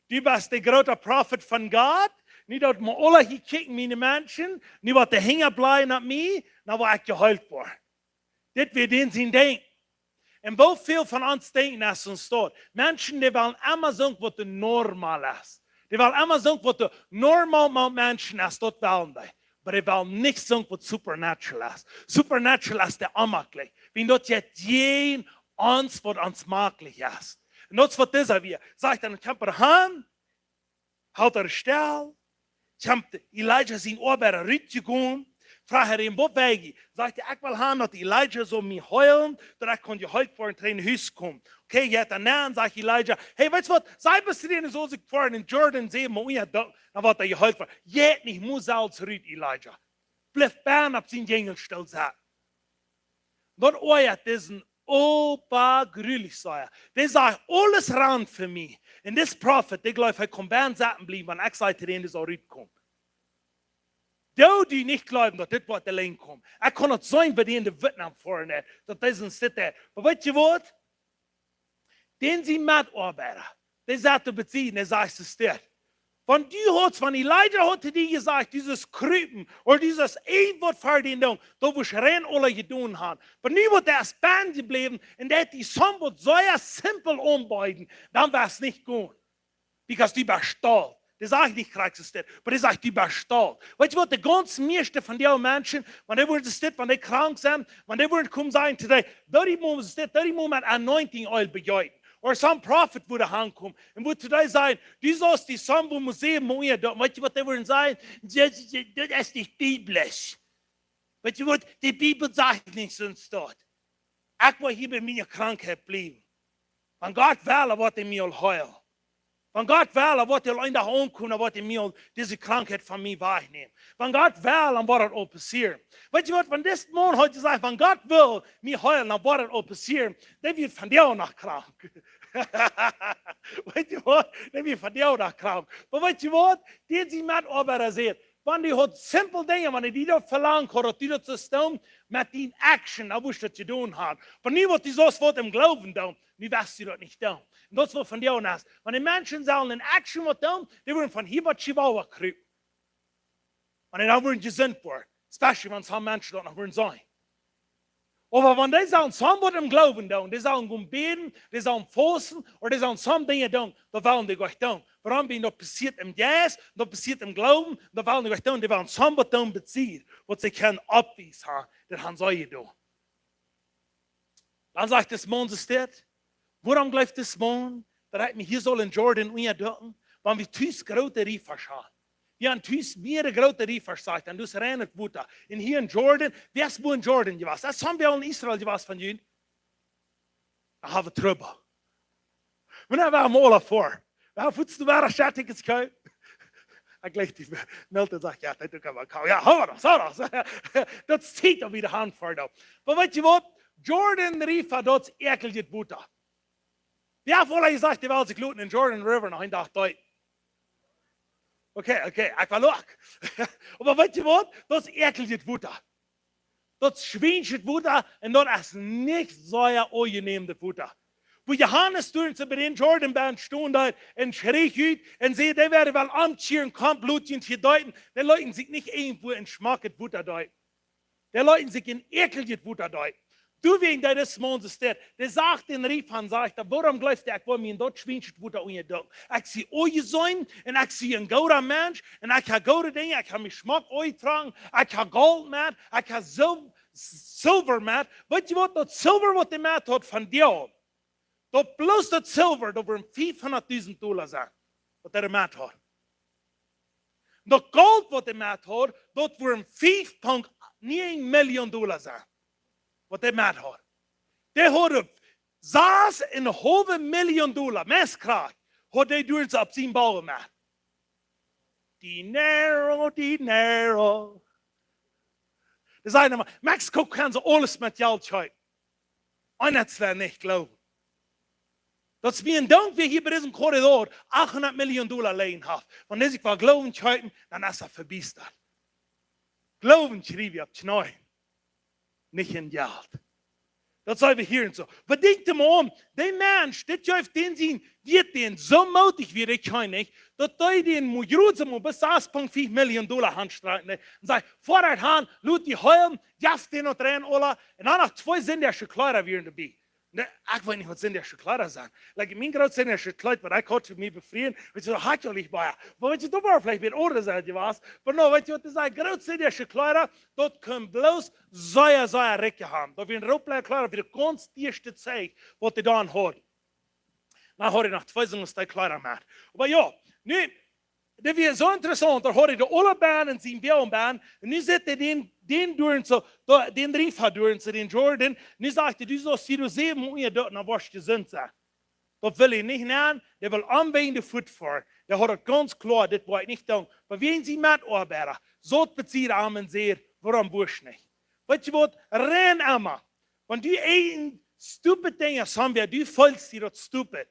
Du bist de grote prophet van God. Nu dat we alle hier kijken, mijn mensen. Nu wat de hingen blijven op mij. Dan wil ik gehuild worden. Dit wird in zijn denken. En hoeveel van ons denken als ons staat. Mensen die willen immer zeggen wat de normaal is. Die willen immer zeggen wat de normaal met mensen is. Dat willen die. Maar die willen niet zeggen wat supernatural is. Supernatural is de onmogelijk. Wenn dat je geen ons wat ons mogelijk is. En dat is wat is er weer. Zegt dan, ik heb er hand. Houd er stil. Ik heb Elijah zijn arbeid uitgegaan. Vraag er hem, wat weg je? Zegt hij, ik wil gaan dat Elijah zo mij huilen, dat ik kon je huid voor een huis komen. Oké, je hebt daarna en zegt Elijah, hey, weet je wat? Zij besteden zoals ik voor in Jordan zie, maar je dan wat je huid voor. Je hebt niet moet zelfs ruit, Elijah. Blijf bijna op zijn jengel stil zitten. Dat ooit is een opa gruwelijk zei. Die zei, alles rand voor mij. En deze prophet, die geloof, hij kon bijna zitten blijven, want ik zei te denen, zal uitkomen. Die niet geloven dat dit wat alleen komt. Ik kan het zijn bij die in de Vietnam voor dat deze zit daar. Maar weet je wat? Den zijn metarbeider. Die zaten beziehen, die zei ze stil. Van die had, van Elijah had die gezegd, dieses Krüpen, oder dieses een wat voor den doen, dat we rein alle gedaan haben. Maar nu wordt er spannend gebleven, en dat die som wat so simpel umbeiden, dann war es nicht gut. Because die bestalt. Das sage ich nicht, Kreuzested, aber das sage ich, die bestalt. Weißt du was, die ganz meiste von den Menschen, wenn die würden steht, wenn die krank sind, wenn die würden kommen sein, today, die Moment anointing oil bedeuten. Oder some prophet würde ankommen und würde today sein, die sollst die Sam, wo Museum, weißt du was, die würden sagen, das ist nicht biblisch. Weißt du was, die Bibel sagt nicht sonst dort. Ich will hier bei mir Krankheit bleiben. Wenn Gott will, wird er mir heilen. Wenn Gott will, wird er in der Hand kommen, wird er mir diese Krankheit von mir wegnehmen. Wenn Gott will, dann wird es auch passieren. Weißt du was, wenn das Mann heute sagt, wenn Gott will, mich heilen, dann wird es auch passieren, dann wird von dir auch noch krank. Weißt du was, dann wird von dir auch noch krank. Aber weißt du was, die sind Mitarbeiter sehen, wenn die hat simple Dinge, wenn die das verlangen kann, die das zu tun, mit den Action, da musst du das zu tun haben. Aber nie wird die so was im Glauben tun, nie wirst du das nicht tun. Und das wird von dir auch nass. Wenn die Menschen sagen, in Action was tun, die würden von hier was Chihuahua kriegen. Und dann würden sie sind worden. Especially wenn es Menschen dort noch würden sein. Aber wenn die sagen, so was im Glauben tun, die sagen, beten, die sagen, fasten, oder die sagen, so Dinge tun, da wollen die gleich tun. Warum bin das passiert im Geist, das passiert im Glauben, da wollen die gleich tun, die wollen so was tun beziehen, was sie können abweisen haben, das haben sie tun. Dann sagt das Moses das, warum glaubt das Mann, dass ich mich hier soll in Jordan unterdrücken, wenn wir tüß große Riefer schauen. Wir haben tüß mehrere große Riefer gesagt, und das rennt Butter. Und hier in Jordan, wer ist wo in Jordan gewesen? Das haben wir auch in Israel gewesen von Juden. Da haben wir Trouble. Und dann waren wir alle vor. Ja, voetst du waar schattig is koud? Ik leg die Milton zegt, ja, dat kan wel koud. Ja, hou dat. Dat ziet er weer hand voor jou. Maar weet je wat? Jordan River, dat is ekelig Butter. Ja, vorher gesagt, die wollen sich looten in Jordan River noch in der Zeit. Okay, ich war lock. Aber weißt du was? Das ist ekelig Butter. Das schwingt Butter und das ist nicht so unangenehme Butter. Wo Johannes durch zu den Jordanbahn stund und schrie und sie, die werden wel anziehen, kommt Blutchen hier deuten, die Leute sich nicht irgendwo in Schmack Butter deuten. Der Leute sich in Ekel geht, wo da deut. Du wegen deines Mondes steht, der sagt den Rief an, sagt, warum läuft der, ich will mir in dort schwingt, wo da ungedacht. Ich sehe euch sein, und ich sehe ein guter Mensch, und ich habe gute Dinge, ich habe mich Schmuck euch tragen, ich habe Gold mit, ich habe Silber mit. Weißt du was, das Silber, was der mit hat von dir, das bloß das Silber, das würden $500,000 sein, was der mit hat. Das Gold, was der mit hat, das würden $5,9 Millionen sein. Wat hij met had. Die hadden $6,5 miljoen, mens krijg, had hij doen ze op zijn bouwen met. Dinero. Dat zei hij maar, Mexico kan ze alles met geld schrijven. En dat is wel niet geloven. Dat is mir een dank wie hier bij deze corridor $800 miljoen leen heeft. Want als ik wel geloven schrijven, dan is dat verbiesterd. Geloven schrijf je op het knoi. Nicht in Geld. Das soll wir hier und so. Aber denk dir mal der Mensch, der Jäuf, den sie wird den so mutig wie ich kann nicht, dass der den Mujruzem bis $6,5 Millionen handstreichen und sagt, vorher han, lut die heulen, jaft den und rein, Ola, und dann noch 2 sind der Schokolader wären dabei. Ne, ich weiß nicht, was sind der Schokolader sein. Like, mein Gott sind der Schokolade, weil ich konnte mich befrieren, weil ich so hat ja nicht bei. Aber wenn ich da war, vielleicht wird oder sein, was. Aber no, wenn ich was sagen, Gott sind der Schokolade, dort können bloß sehr Recke haben. Da wird ein Rotbleier klar, wie der ganz erste Zeit, was die da hat. Dann habe ich noch 2 Sonnenstag Kleider gemacht. Aber ja, nu, das wird so interessant, da habe ich die alle Band und sie in Band, und nu sitzt er den durch so, den Rief hat durch so, den Jordan, nu sagt er, du sollst hier 7 Uhr dort, dann warst du gesund sein. Das will ich nicht nehmen, der will anwenden Foot fahren. Der hat das ganz klar, das wollte ich nicht tun. Aber wenn sie mit arbeiten, so bezieht Amen sehr, warum wurscht nicht? Weißt du was, renn immer. Wenn du ein stupid Dinge haben wir, du fühlst dich das stupid.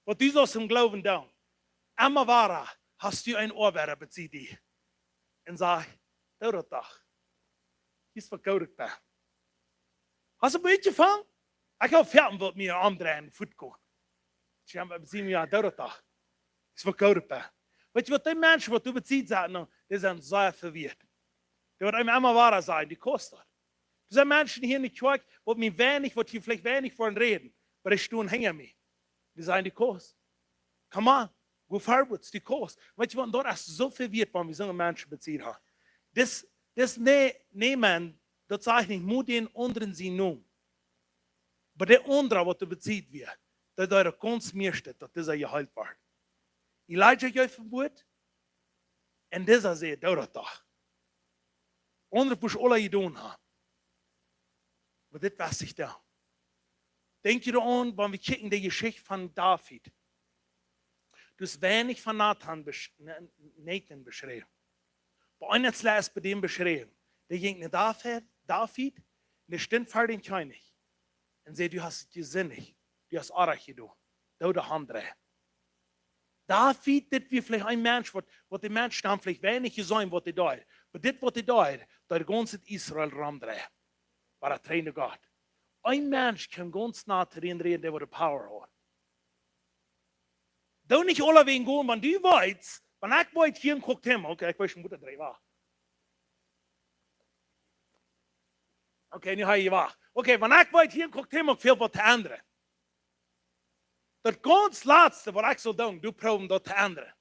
Was du sollst im Glauben tun. Immer wahrer, hast du ein Ohrwehrer bezieht dich. Und sag, das doch. Is verkouderd bij. Als een beetje van, ik heb veertig wat meer omdraaien, voet gaan. Je hebt zien ja dat toch. Is verkouderd bij. Weet je wat die mensen wat u beziet zijn, die zijn zeer verwirrt. Die wordt immer wahrer sein, die kostet. Er zijn mensen hier in de kerk, wat mir wenig, wat hier vielleicht wenig von reden, aber ich tun hängen mir. Die sagen die kost. Come on, go forward, die kost. Weet je wat, dort ist so verwirrt, wenn wir so Menschen beziehen haben. Das nehmen, das sage ich nicht, muss den anderen sie nun. Aber der andere, was du bezieht wird, der da ganz mehr steht, das ist ja geheilt wird. Elijah geholfen wird, und dieser sagt, das doch. Andere muss alle getan haben. Aber das weiß ich da. Denk je an, wenn wir kicken die Geschichte von David. Das wenig von Nathan beschrieben. Bei einer ist bei dem beschrieben. Der ging nach David, und der stand vor den König. Und sagt, du hast gesinnig, du hast Arach getan. Da der Handre. David, das wie vielleicht ein Mensch, was der Mensch dann vielleicht wenig gesehen, was er da hat. Aber das, was er da hat, der ganze Israel ramdrehen. War der Trainer Gott. Ein Mensch kann ganz nah drin reden, der die Power hat. Da nicht alle wegen gehen, wenn du weißt, wenn ich wollte hier guckt hin, okay, ich weiß schon, wo der Dreh war. Okay, nu habe ich wach. Okay, wenn ich wollte hier guckt hin, viel was der andere. Das ganz Letzte, was ich so tun, du proben das der andere.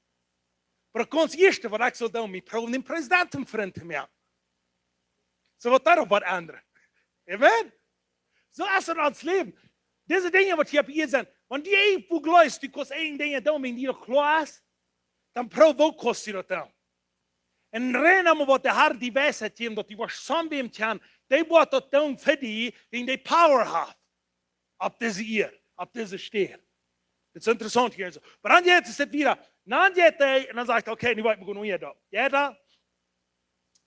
Aber das ganz Erste, was ich so tun, ich proben den Präsidenten frente mir. So was darauf was andere. Amen? So ist es als Leben. Diese Dinge, was hier hier sind, wenn die irgendwo gleich, du kannst ein Dinge tun, wenn die klar ist, dann provoke kostet das dann. Und rennen wir, was der Herr die Weisheit geben, dass die was zusammen mit ihm tun, die wird das tun für die, die Power haben. Auf diese Ehe, auf diese Stehen. Das ist interessant hier. Aber dann jetzt ist es wieder, dann geht er, und dann sagt er, okay, nu wollen wir gehen hier da. Ja, da.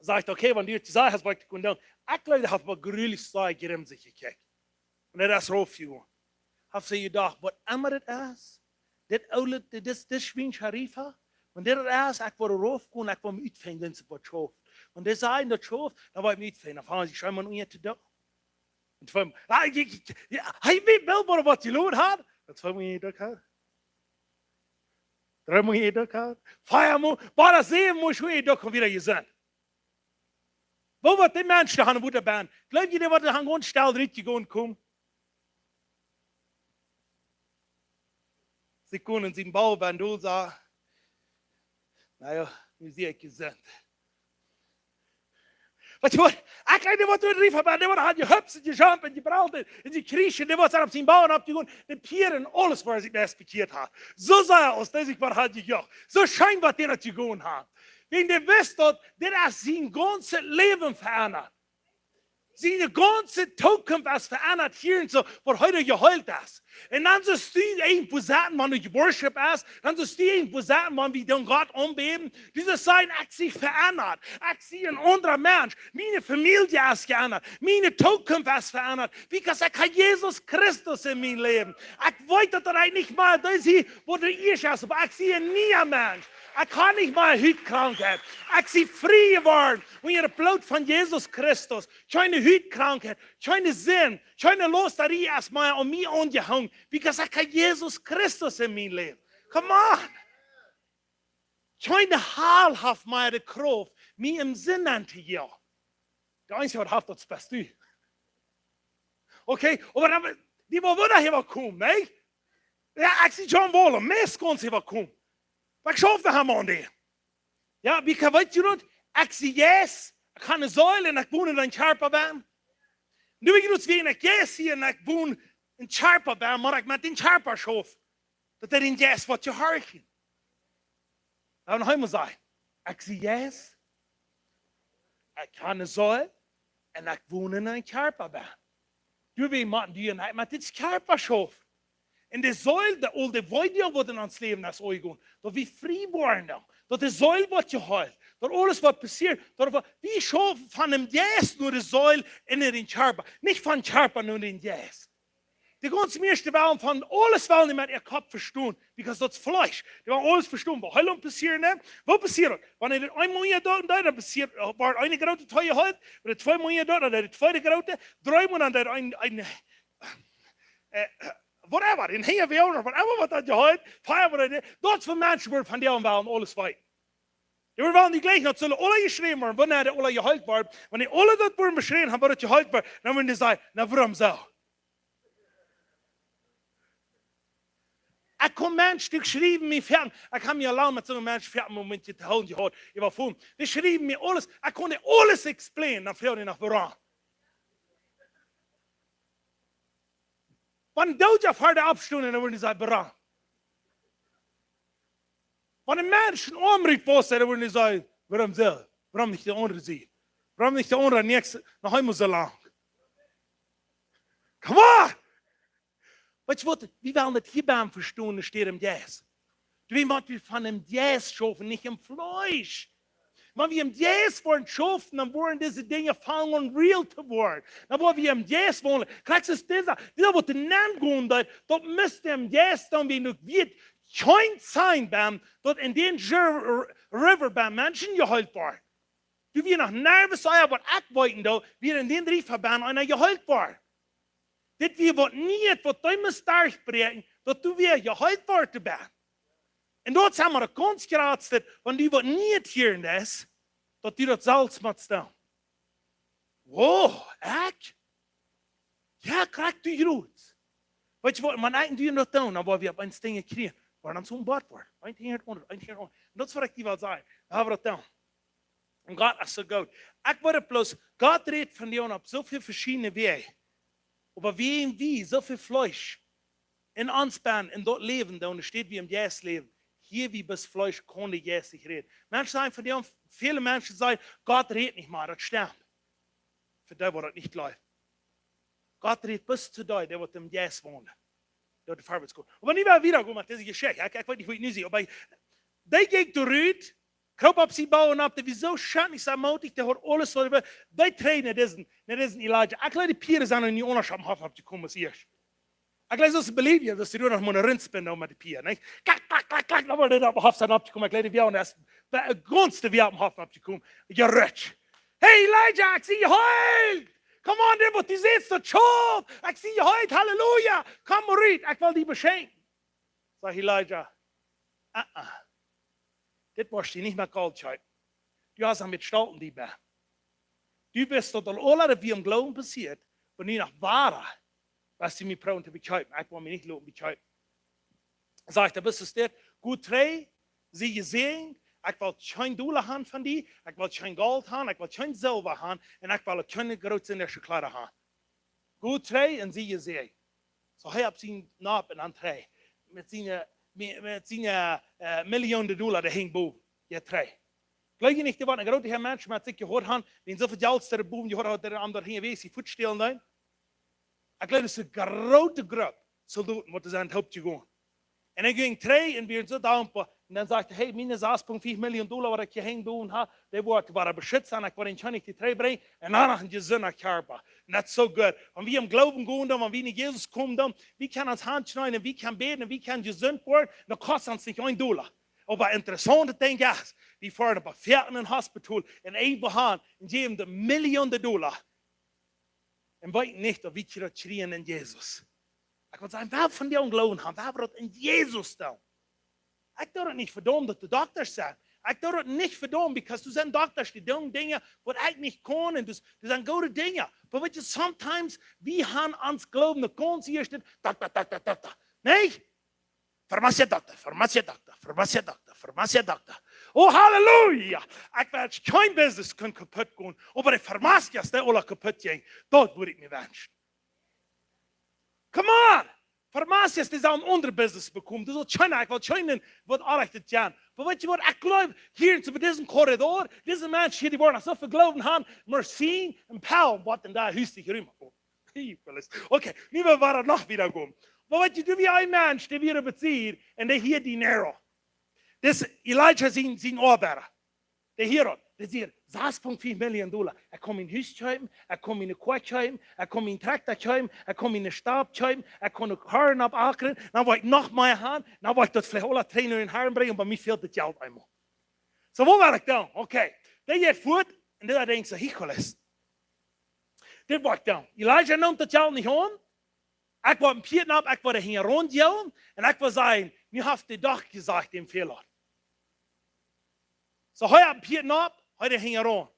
Sagt, okay, wenn du jetzt gesagt hast, was ich tun, ich glaube, ich habe grülich zwei Grimm sich gekriegt. Und er ist raufgegangen. Habe sie gedacht, was immer das ist, das Schwein Scharifa, und das ist, ich war raufgegangen, ich war mit Utfängen, wenn sie was schauf. Und der sah in der Schauf, dann war ich mit Utfängen, dann fahren sie schon mal hier zu da. Und von, hey, wie Billboard, was die Lohn hat? Das war mir hier da. 3 Monate da. 5 Monate, bara 7 Monate, schon hier da wieder gesehen. Wo wird die Menschen da haben, wo der Band? Glaubt ihr, was da haben ganz schnell richtig gehen kommen? Sie können sie im Bauband sagen, naja, wie sie gesund. Wat je wat, ik weet niet wat we erin hebben, wat had je hups en je jump en je branden en je kriechen, die wat op zijn bouwen op te gaan, de pieren, alles waar ze best bekeerd had. Zo zei als deze wat had je gejocht. Zo schijn wat die dat je gewoon had. Wenn der wist dat is zijn ganze leven verandert. Zijn ganze toekomst was verandert hier und so, wat heute geheult ist. Und dann sollst du irgendwo sagen, wenn du Worship hast, dann sollst du irgendwo sagen, wenn wir den Gott umbeben, dieses Sein hat sich verändert. Ich sehe ein anderer Mensch. Meine Familie ist geändert. Meine Zukunft ist verändert. Because ich habe Jesus Christus in meinem Leben. Ich wollte das nicht mal, das ist, wo du ist, aber ich sehe nie einen Mensch. Ich kann nicht mal Hautkrankheit. Ich sehe frei geworden. Und ihr Blut von Jesus Christus. Keine Hautkrankheit, keine Sinn, keine Losterie erstmal an mich angehangen. Because ich habe Jesus Christus in meinem Leben. Come on. Keine Heilhaft meine Kraft, mir im Sinn anzugehen. Der Einzige, was das bist du. Okay, aber dann, die wollen wieder hier kommen, ne? Ja, ich sehe schon wohl, mehr kann hier kommen. Was schafft wir haben an dir? Ja, wie kann weißt du das? Ich sehe yes, ich kann eine Säule und ich wohne in einem Körperbahn. Nu weet je dus wie ik yes hier en ik woon in Charpa, maar ik met in Charpa schoof. Dat er in yes wat je harken. Nou, nog eenmaal zeggen. Ik zie yes, ik kan een Säule en ik woon in een Charpa. Du weet man die en ik met in Charpa schoof. En de Säule, de oude woorden worden in ons leven als ooit dat we vrij worden. Dat de Säule wat je huilt. Dat alles wat passiert. Dat wie schaffen van hem yes nur de Säule in den Charpa. Nicht von Charpa nur in yes. Die ganze meiste Welt von alles wollen nicht mehr ihr Kopf verstehen. Because das Fleisch. Die wollen alles verstehen. Was Heilung passiert, ne? Was passiert? Wenn er ein Monat dort und da, dann passiert, war eine Graute Teue halt, oder 2 Monate dort, oder die zweite Graute, 3 Monate ein whatever, in hier weer of whatever wat dat je hoort, fire dat voor mensen worden van die en wel alles weit. Die worden wel niet gleich, dat zullen alle geschreven worden, wanneer die alle gehoord worden. Wanneer alle dat worden beschreven hebben, dat je gehoord wordt, dan worden die zeggen, nou waarom zo? Ik kon mensen die geschreven mij fertig, ik kan me alleen met zo'n mensen fertig momentje te houden gehad, ik was voor die schreven mij alles, ik kon alles explainen, dan viel die naar waarom. Wanneer dood je harde afsturen, dan worden ze beraamd. Wanneer mensen omriep was, dan worden ze zeggen, waarom zo? Waarom niet de andere zien? Waarom niet de andere niks nog helemaal zo lang? Come on! Weet je wat? Wie willen het hier bij hem verstaan, steht im Jes. Wie moet we van hem Jes schaffen, niet im Fleisch. Wenn wir im Jes wollen schaffen, dann wollen diese Dinge fangen real zu werden. Dann wollen wir im Jes wollen. Kriegst du dieser was du nennen gehen, das müsste im Jes dann, wie du wird, kein sein, dass in den River beim Menschen geholt wird. Du wirst nach nervös sein, aber ich wollte da, wir in den River einer geholt wird. Das wird nicht, was du musst durchbringen, dass du wieder geholt worden bist. Und dort haben wir ganz geratzt, wenn die was nicht hier ist, dass die das Salz mit da. Wow, echt? Ja, kriegt du gut. Weißt du was, man eigentlich nicht tun, aber wir haben ein Ding gekriegt, weil dann zum Bord war. Ein hier und ein hier. Und das war ich die was sagen. Wir haben das tun. Und Gott ist so gut. Ich würde bloß, Gott redet von dir auf so viele verschiedene Wege. Aber wie, so viel Fleisch in uns Band, in dort Leben, da und steht wie im Jes leben. Hier wie bis Fleisch konnte Jesus nicht reden. Menschen sagen von dir, viele Menschen sagen, Gott redet nicht mal, das stimmt. Für die, wo das nicht läuft. Gott redet bis zu dir, der wird im Jes wohnen. Der wird vorwärts gehen. Aber nicht mehr wieder gemacht, das ist Geschichte. Ich weiß nicht, wie ich nicht sehe. Aber der geht durch, kroop op sie bauen ab, der ist so schön, so mutig, der hat alles, was er die trainen, das ist Elijah. Ich glaube, die Pieren sind noch nie anders am Hof abgekommen als ich. Ich glaube, das ist Bolivien, dass sie nur noch mal eine Rindspinne mit den Pieren. Klack, klack, klack, klack, dann war der am Hof abgekommen. Ich glaube, wir haben das größte wie am Hof abgekommen. Gerutsch. Hey, Elijah, ich sehe heult. Come on, der wird die sitzt, der Schop. Ich sehe heult, Halleluja. Komm, Marit, ich will die beschenken. Sag Elijah, das musst du nicht mehr kalt schalten. Du hast mit Stauten die Bär. du bist tot al alles wie im Glauben passiert, wenn du nach wahrer, was sie mir proben zu bekäupen. Ich will mich nicht loben bekäupen. Sagt er, bist du gut trei, sie gesehen, ich will kein Dollar haben von dir, ich will kein Gold haben, ich will kein Silber haben, und ich will keine große in der Schokolade haben. Gut trei und sie gesehen. So, ich habe sie nach und an trei. Mit seinen Millionen Dollar, der hängt boven. Ja, trei. Glaube je nicht, wat een grote Mensch met zich gehoord hebben, die zoveel geld der boven gehoord had, der aan daar heen wees, die voet stelen nein. Ik geloof dat een grote groep soldaten wat ze aan het hoofdje gaan. En ik ging trei en weer zo dankbaar. En dan sagte hey, meine 6,5 Millionen Dollar, wat ik je heen boven had, die waren beschützt en ik word in die trei brengen. En dan een gezinnig kerba. En dat is zo goed. En wie im Glauben gaan dan, en wie in Jezus komen dan, wie kan ons hand schneiden, en wie kan beten, en wie kan gezond worden, dan kost ons niet $1. Aber interessante Ding ist, die fahren ein paar Pferden in ein Hospital in Abraham und geben dir Millionen Dollar. Und weiten nicht, ob wir das schreien in Jesus. Ich würde sagen, wer von dir Glauben haben, wer wird in Jesus tun? Ich tue das nicht für dumm, dass du Doktor sein. Ich tue das nicht für dumm, because du sind Doktor, die dummen Dinge, die ich nicht kann, und das sind gute Dinge. Aber weißt du, sometimes, wir haben ans Glauben, der Kunst hier steht, Doktor. Nicht? Farmacia-dokter, Farmacia-dokter, Farmacia-dokter, Farmacia-dokter. Oh, Halleluja! Ich werde kein Business kaputt gehen, aber die Farmacia ist der alle kaputt gehen. Dort würde ich mir wünschen. Come on! Farmacia ist ein anderes Business bekommen. Du sollst China, ich will China, wird errichtet gehen. Aber weißt du was, ich glaube, hier in diesem Korridor, diese Menschen hier, die wollen so viel Glauben haben, wir sehen und Paul, was denn da hüstig rüberkommt. Okay, nu wir waren noch wieder gehen. Maar wat je doet wie een mens die weer bezieht en die hier dinero. Dus Elijah zijn arbeiter. Die hier, die zegt 6,4 Millionen Dollar. Kom in huis schuiven, kom in een kwart schuiven, kom in een tractor schuiven, kom in een stab schuiven, kon een karren abakkeren, dan wil ik nog meer gaan, dan wil ik dat vielleicht alle trainer in haar brengen, maar mij fehlt het geld eenmaal. So, wo war ich dan? Okay. Die geht voort en die denkt zo, hikoles. Dit wordt dan. Elijah neemt het geld niet aan. Ik word een Pieten op, ik word er hier rondjellen en ik wil zeggen, nu heeft de dag gezegd dem Fehler. So, hij heeft een Pieten op, hij er hier rond.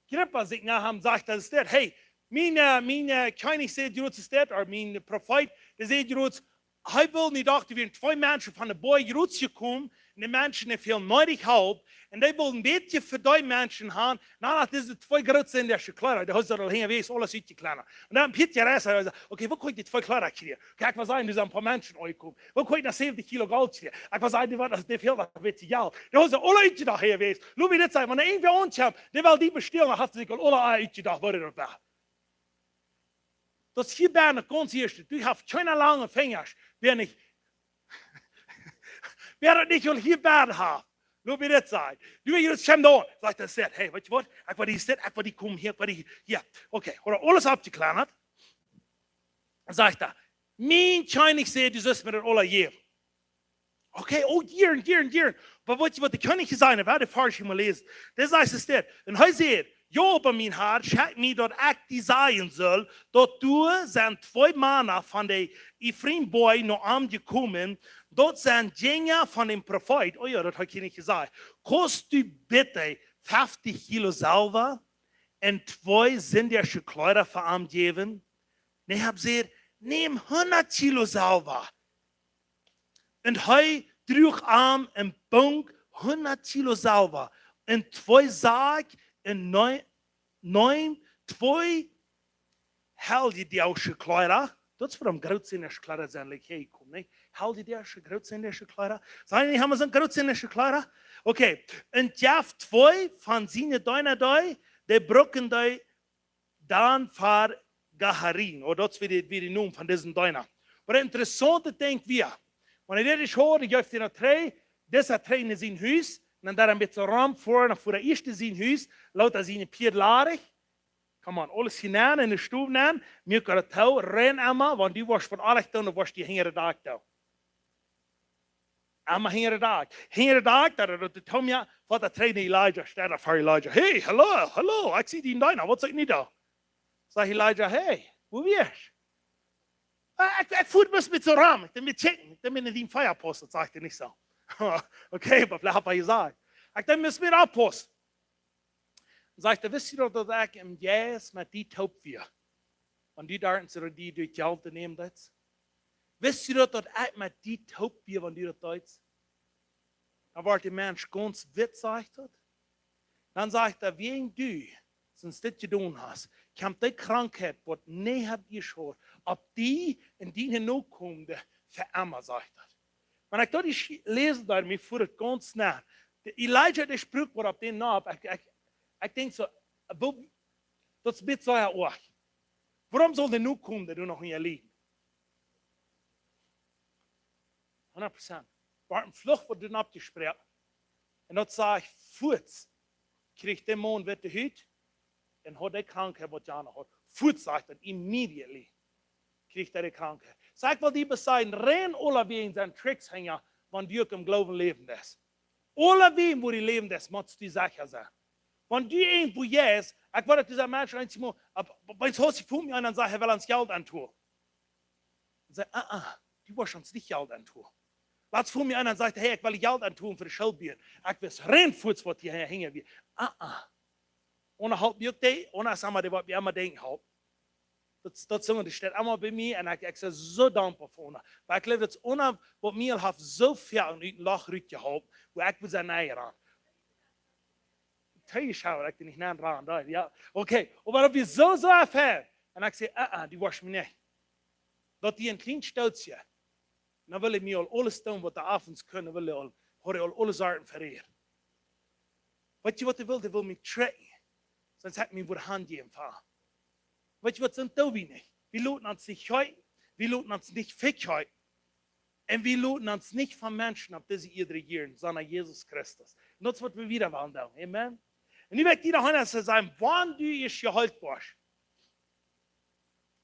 Gripper zich naar hem zegt, dat is dit. Hey, mijn koning zegt, je is dit, of mijn profeet, die zegt, je hij wil niet dachten, er werden 2 mensen van de boy Jerusalem gekomen, en die mensen die veel nodig hebben, en die willen een beetje voor die mensen gaan, nadat deze 2 grootste in der Schokolade, die hebben er al heen geweest, alles uitgeklein. En dan Pietje reis, hij zei, oké, wat kan ik die 2 Kleider krijgen? Kijk, ik wil zeggen, er zijn een paar mensen uitgekomen. Wat kan ik naar 70 kilo goud krijgen? Ik wil zeggen, dat is veel, dat weet je geld. Die hebben alle uitgedacht heen geweest. Laat me dit zeggen, wanneer een van ons komt, die wil die bestellen, dan heeft ze zich al alle uitgedacht, worden er weg. Dat is hier bijna de kans eerste. Du hebt keine lange vingers. Wer dat niet al hier bij heeft. Laat me dit zeggen. Du weet je, komt door. Zegt hij, zegt, hey, weet je wat? Ik wil die zitten, ik wil die komen hier, ik wil die hier. Oké, als alles abgeklärt zegt hij, mijn koning zegt, du sollst mir das alle geben. Okay, oh, hier. Aber weißt du, was die König gesagt hat, werde falsch mal lesen. Das heißt es dit. Und er sagt, ja, aber mein Herr, schickt mir dort echt die sein soll, dort du sind 2 Männer von der Ephraim-Boy noch angekommen, dort sind Jünger von dem Prophet, oh ja, das hat ich nicht gesagt, kostet du bitte 50 Kilo Silber und 2 sindische Kleider für ihn geben? Und ich habe gesagt, nimm 100 Kilo Silber. Und er trug an einen Bunk 100 Kilo Silber und 2 Sarg en 2 heldendelsche Kleider. Dat is voor een grootzinnige kleider zijn, like, hey, kom, nee. Heldendelsche, grootzinnige kleider. Zijn die, hebben ze een grootzinnige kleider? Oké. En Jeff 2 van zijn Deine, die brokken die dan voor Gaharin. Of dat is weer de naam van deze Deine. Maar interessante ding weer. Wanneer dit is hoor, ik geef die naar 3, deze 3 in zijn huis. En dan een beetje ram voor de eerste zijn huis, laat als een pier larig. Kom aan, alles hinein in de stoel nemen. Meer kan het touw, ren Emma, want die was van alles doen, dan was die hingere dag touw. Emma hingere dag. Hingere dag, dat de touw ja, wat de trainer Elijah staat er voor Elijah. Hey, hallo, ik zie die Deine, wat zeg ik niet daar? Zeg Elijah, hey, hoe weer? Ik voel me met zo'n ram, ik ben met checken, ik ben in die feierpost, dat zeg ik niet zo. Okay, aber vielleicht hat er gesagt. Ich denke, müssen wir abpassen. Und sagt er, wisst ihr doch, dass ich im Jäs mit die taub wir? Und die dachten sie, die durch die Alte nehmen das? Wisst ihr doch, dass ich mit die taub wir, wenn die das deutsch? Dann war der Mensch ganz witz, sagt er. Dann sagt er, wegen du, sonst das getan hast, kommt die Krankheit, die nie habt ihr schon, ob die in die Nachkommende für immer, sagt er. Wenn ich dort lese, da mir fuhr es ganz nah. Elijah, der Spruch, war auf den Namen, ich denke so, das bitte so ja auch. Warum soll der Nachkommende noch in ihr Leben? 100%. War ein Flucht, wo du abgesprochen. Und dort sage ich, Fuß, kriegt der Mann wird heute, und hat die Krankheit, was Jana hat. Fuß sagt er, immediately kriegt er die Krankheit. Sag mal, die beseiden, rein alle wegen seinen Tricks hängen, wenn du im Glauben leben lässt. Alle wegen, wo die leben lässt, musst du sicher sein. Wenn du irgendwo jetzt, ich wollte dieser Mensch einzig mal, wenn es hast, vor mir einen sagt, er will uns Geld antun. Und sagt, du willst uns nicht Geld antun. Lass vor mir einer sagt, hey, ich will Geld antun für die Schulbier. Ich will rein Fuß, was hier hängen wird. Ohne halt mir die, ohne sagen wir, was wir immer denken halt. Das steht immer bei mir und ich bin so dankbar für ihnen. Weil ich lebe jetzt ohne, was mir hat so viel in den Lach gehabt, wo ich bin sein Eier an. Ich schaue, ich bin nicht nah dran. Ja, okay. Aber wir so erfahren. Und ich sage, die wasch mich nicht. Dass die ein kleines Stelzchen, dann will ich mir alles tun, was die abends können, will ich alle Sachen verehren. Weißt du, was ich will? Die will mich trecken. Sonst hat mir wohl Hand empfangen. Weißt du, was sind da wie nicht? Wir luten uns nicht heute, wir luten uns nicht fick heute. Und wir luten uns nicht von Menschen, auf die sie ihr regieren, sondern Jesus Christus. Und das wird wir wieder wollen. Amen. Und ich möchte dir noch sagen, wann du ist geholt warst.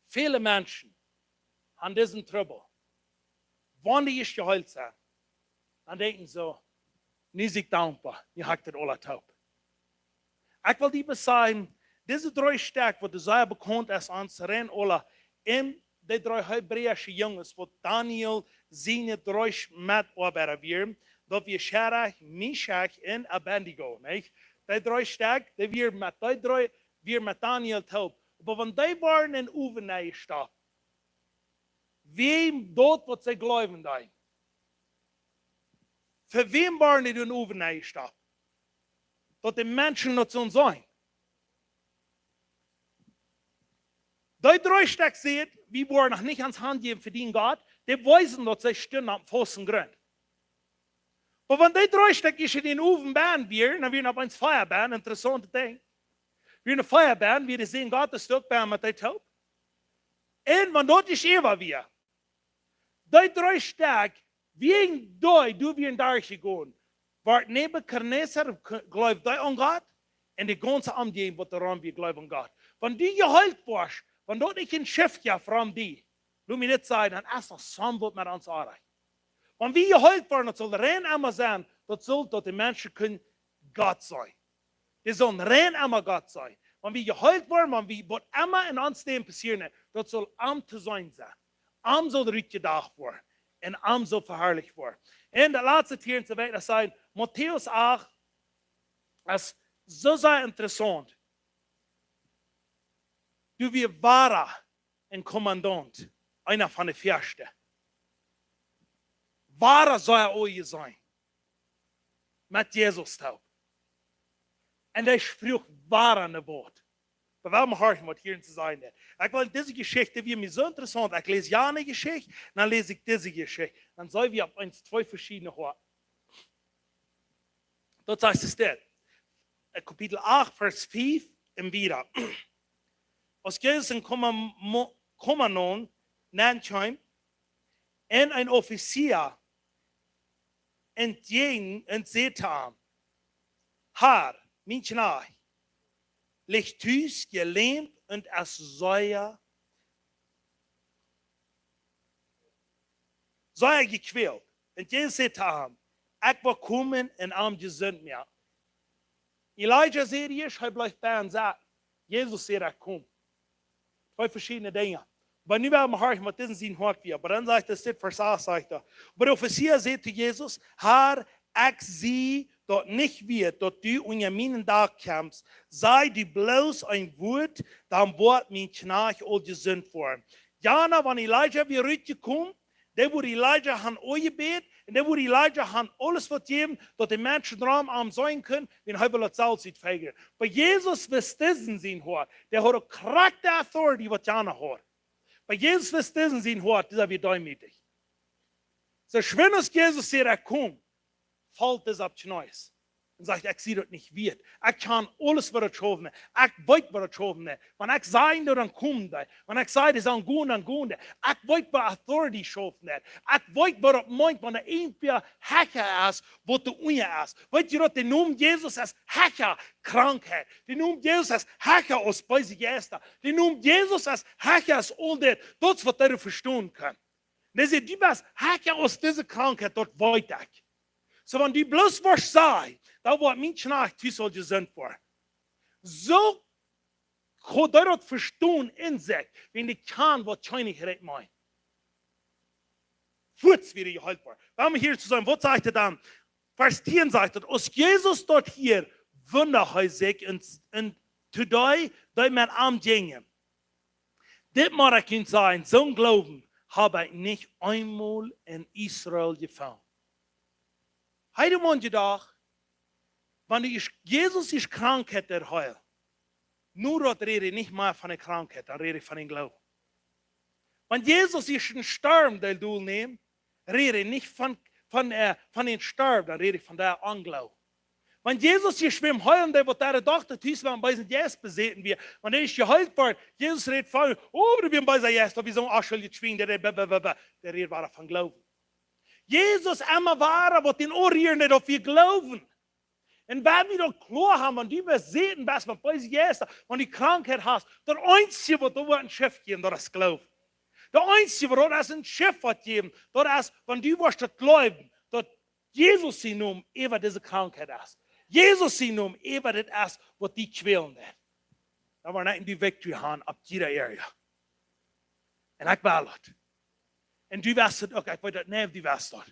Viele Menschen haben diesen Trouble. Wann die ist geholt sind, dann denken so, nicht sich dankbar, ihr habt das alle taub. Ich will dir sagen, diese drei Stärken, die sehr bekannt ist, uns rein alle, in die drei hebräische Jungs, wo Daniel seine drei Mitarbeiter waren, dass wir Shadrach, Meshach und Abednego, nicht? Die drei Stärken, die wir mit Daniel taub. Aber wenn die waren in Oven gestanden, wem dort wird sie glauben da? Für wem waren die in Oven gestanden? Dass die Menschen noch zu uns sein. Die drei Stück sehen, wie wir noch nicht ans Hand geben für den Gott, die weisen, dass sie stehen am Pfosten Grund. Aber wenn die drei Stück in den Ofen bauen wir, dann wir noch eins Feuer bauen, interessante Ding. Wir eine Feuer bauen, wir sehen Gott ein Stück bauen mit der Taub. Und wenn dort ist Eva wir, die drei Stück, wegen du wir in der gehen, war Nebuchadnezzar glaubt an Gott und die ganze Umgebung wird daran wir glauben an Gott. Wenn du geholt warst, wenn dort nicht ein Schiff ja von dir, du mir nicht sagen, dann ist das Sonnenboot mit uns erreicht. Wenn wir geholt waren, das soll rein immer sein, das soll, dass die Menschen können Gott sein. Die sollen rein immer Gott sein. Wenn wir geholt waren, wenn wir, was immer in uns Leben passieren, das soll am zu sein. Am soll durchgedacht werden. Und am soll verherrlicht werden. Und der letzte Tier in der Welt, das sagt, Matthäus 8, ist so sehr interessant. Du wirst wahrer ein Kommandant, einer von den Fürsten. Wahrer soll er auch sein. Mit Jesus taub. Und er spricht wahre Wort. Wir werden hören, was hier zu sein ist. Ich will diese Geschichte, wie mir so interessant. Ich lese ja eine Geschichte, dann lese ich diese Geschichte. Dann sollen wir auf zwei verschiedene hören. Dort heißt es das. Kapitel 8, Vers 5 im Wieder. Als Jesus in Kommandant nennt und ein Offizier entgegenseht, Herr, mein Knecht, liegt tüß, gelähmt und es soll gequält. Und Jesus sagt ihm, ich will kommen und am gesund mehr. Elijah sagt, er bleibt bei uns sagen. Jesus sagt, er kommt. Zwei verschiedene Dinge. Aber nu werden wir hören, was diesen Sinn hört wir. Aber dann sagt er, Vers 8, sagt er. Aber der Offizier sagt zu Jesus, Herr, ich sehe, dort nicht wird, dort du unter meinen Tag kämpfst, sei du bloß ein Wort, dann wird mein Knach all gesund worden. Jana, wenn Elijah wieder rüberkommt, der wurde Elijah an euch gebeten, und der wurde Elijah an alles vergeben, dass die Menschen Raum am sein können, wenn er über das Salz sieht feigen. Bei Jesus wirst du sehen, der hat eine Charakter Authority, was Jana hat. Bei Jesus wirst du sehen, dieser wird demütig. So, wenn es Jesus sieht, er kommt, fällt das ab Neues. Und sagt, ich sehe das nicht wird. Ich kann alles, was ich schaffen. Ich weiß, was ich schaffen. Wenn ich sage, dann kommt er. Wenn ich sage, dann gehen, dann gehen. Ich weiß, was Authority schaffen. Ich weiß, was er meint, wenn er irgendwie Hacker ist, was du unter ist. Weißt du, den Namen Jesus als Hacker Krankheit. Den Namen Jesus als Hacker aus böse Geister. Den Namen Jesus als Hacker aus all das. Das, was er verstehen kann. Und er sagt, du bist Hacker aus dieser Krankheit, dort weiter. So, wenn du bloß was sagst, dann wird mein Schnarch soll gesund werden. So kann er das verstehen in sich, wenn die kann, was wahrscheinlich recht meint. Futz wieder gehaltbar. Wenn wir hier zusammen, was sagt er dann? Vers 10 sagt er, als Jesus dort hier wunderhäusig und today, da man am Dingen. Das mag ich Ihnen sagen, so ein Glauben habe ich nicht einmal in Israel gefunden. Heute manche Tag, wenn Jesus ist Krankheit der Heil, nur dort rede ich nicht mal von der Krankheit, dann rede ich von dem Glauben. Wenn Jesus ist ein Sterben, der du nimmst, rede ich nicht von den Sterben, dann rede ich von der Anglauben. Wenn Jesus ist beim Heulen, der wird der Tochter tüß, wenn bei Jesus beseten wir, wenn er ist geheilt wird, Jesus redet von, oh, du bist bei Jesus, wie so ein Aschel geschwingen, der redet war von Glauben. Jesus immer war, wird den Ohren nicht auf wir glauben. Und wenn wir doch klar haben, und die wir sehen, was man bei Jesus, wenn die Krankheit hast, der Einzige, was du ein Schiff geben, das ist Glauben. Der Einzige, was ein Schiff hat geben, das ist, wenn du wirst das glauben, dass Jesus sie nun über diese Krankheit ist. Jesus sie nun über das ist, was die quälen wird. Da wir nicht die Victory haben, ab jeder Area. Und ich will das. Und du weißt das auch, ich weiß das nicht, du weißt das.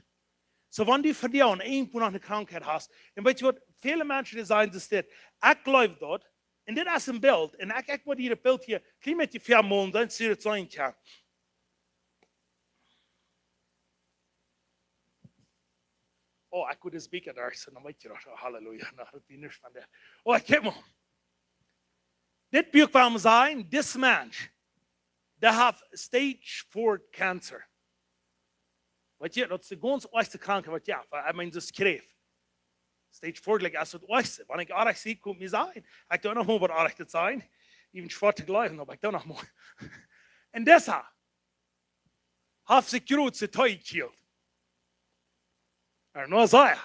So, wenn du von dir an irgendwo noch eine Krankheit hast, und weißt du was, viele Menschen die sagen, das ist, ich glaube dort, und das ist ein Bild, und ich will dir ein Bild hier, klein mit die 4 Monate, dann sie das sein kann. Oh, ich würde das Beker da sein, dann weißt du doch, oh, Halleluja, das bin nicht von der. Oh, ich kenne mal. Das Bild will sagen, this Mensch, der hat Stage 4 Cancer. Weet je, dat is de ganz erste Krankheit, wat ja, ich meine, das Krebs. Stage 4, like, als het erste. Wenn ich Arach sehe, kommt mir sein. Ich darf noch mal was Arach das sein. Even schwarze Gleichen, aber ich darf noch mal. Und deshalb, hat sich gut zu teuer gekillt. Nur sei.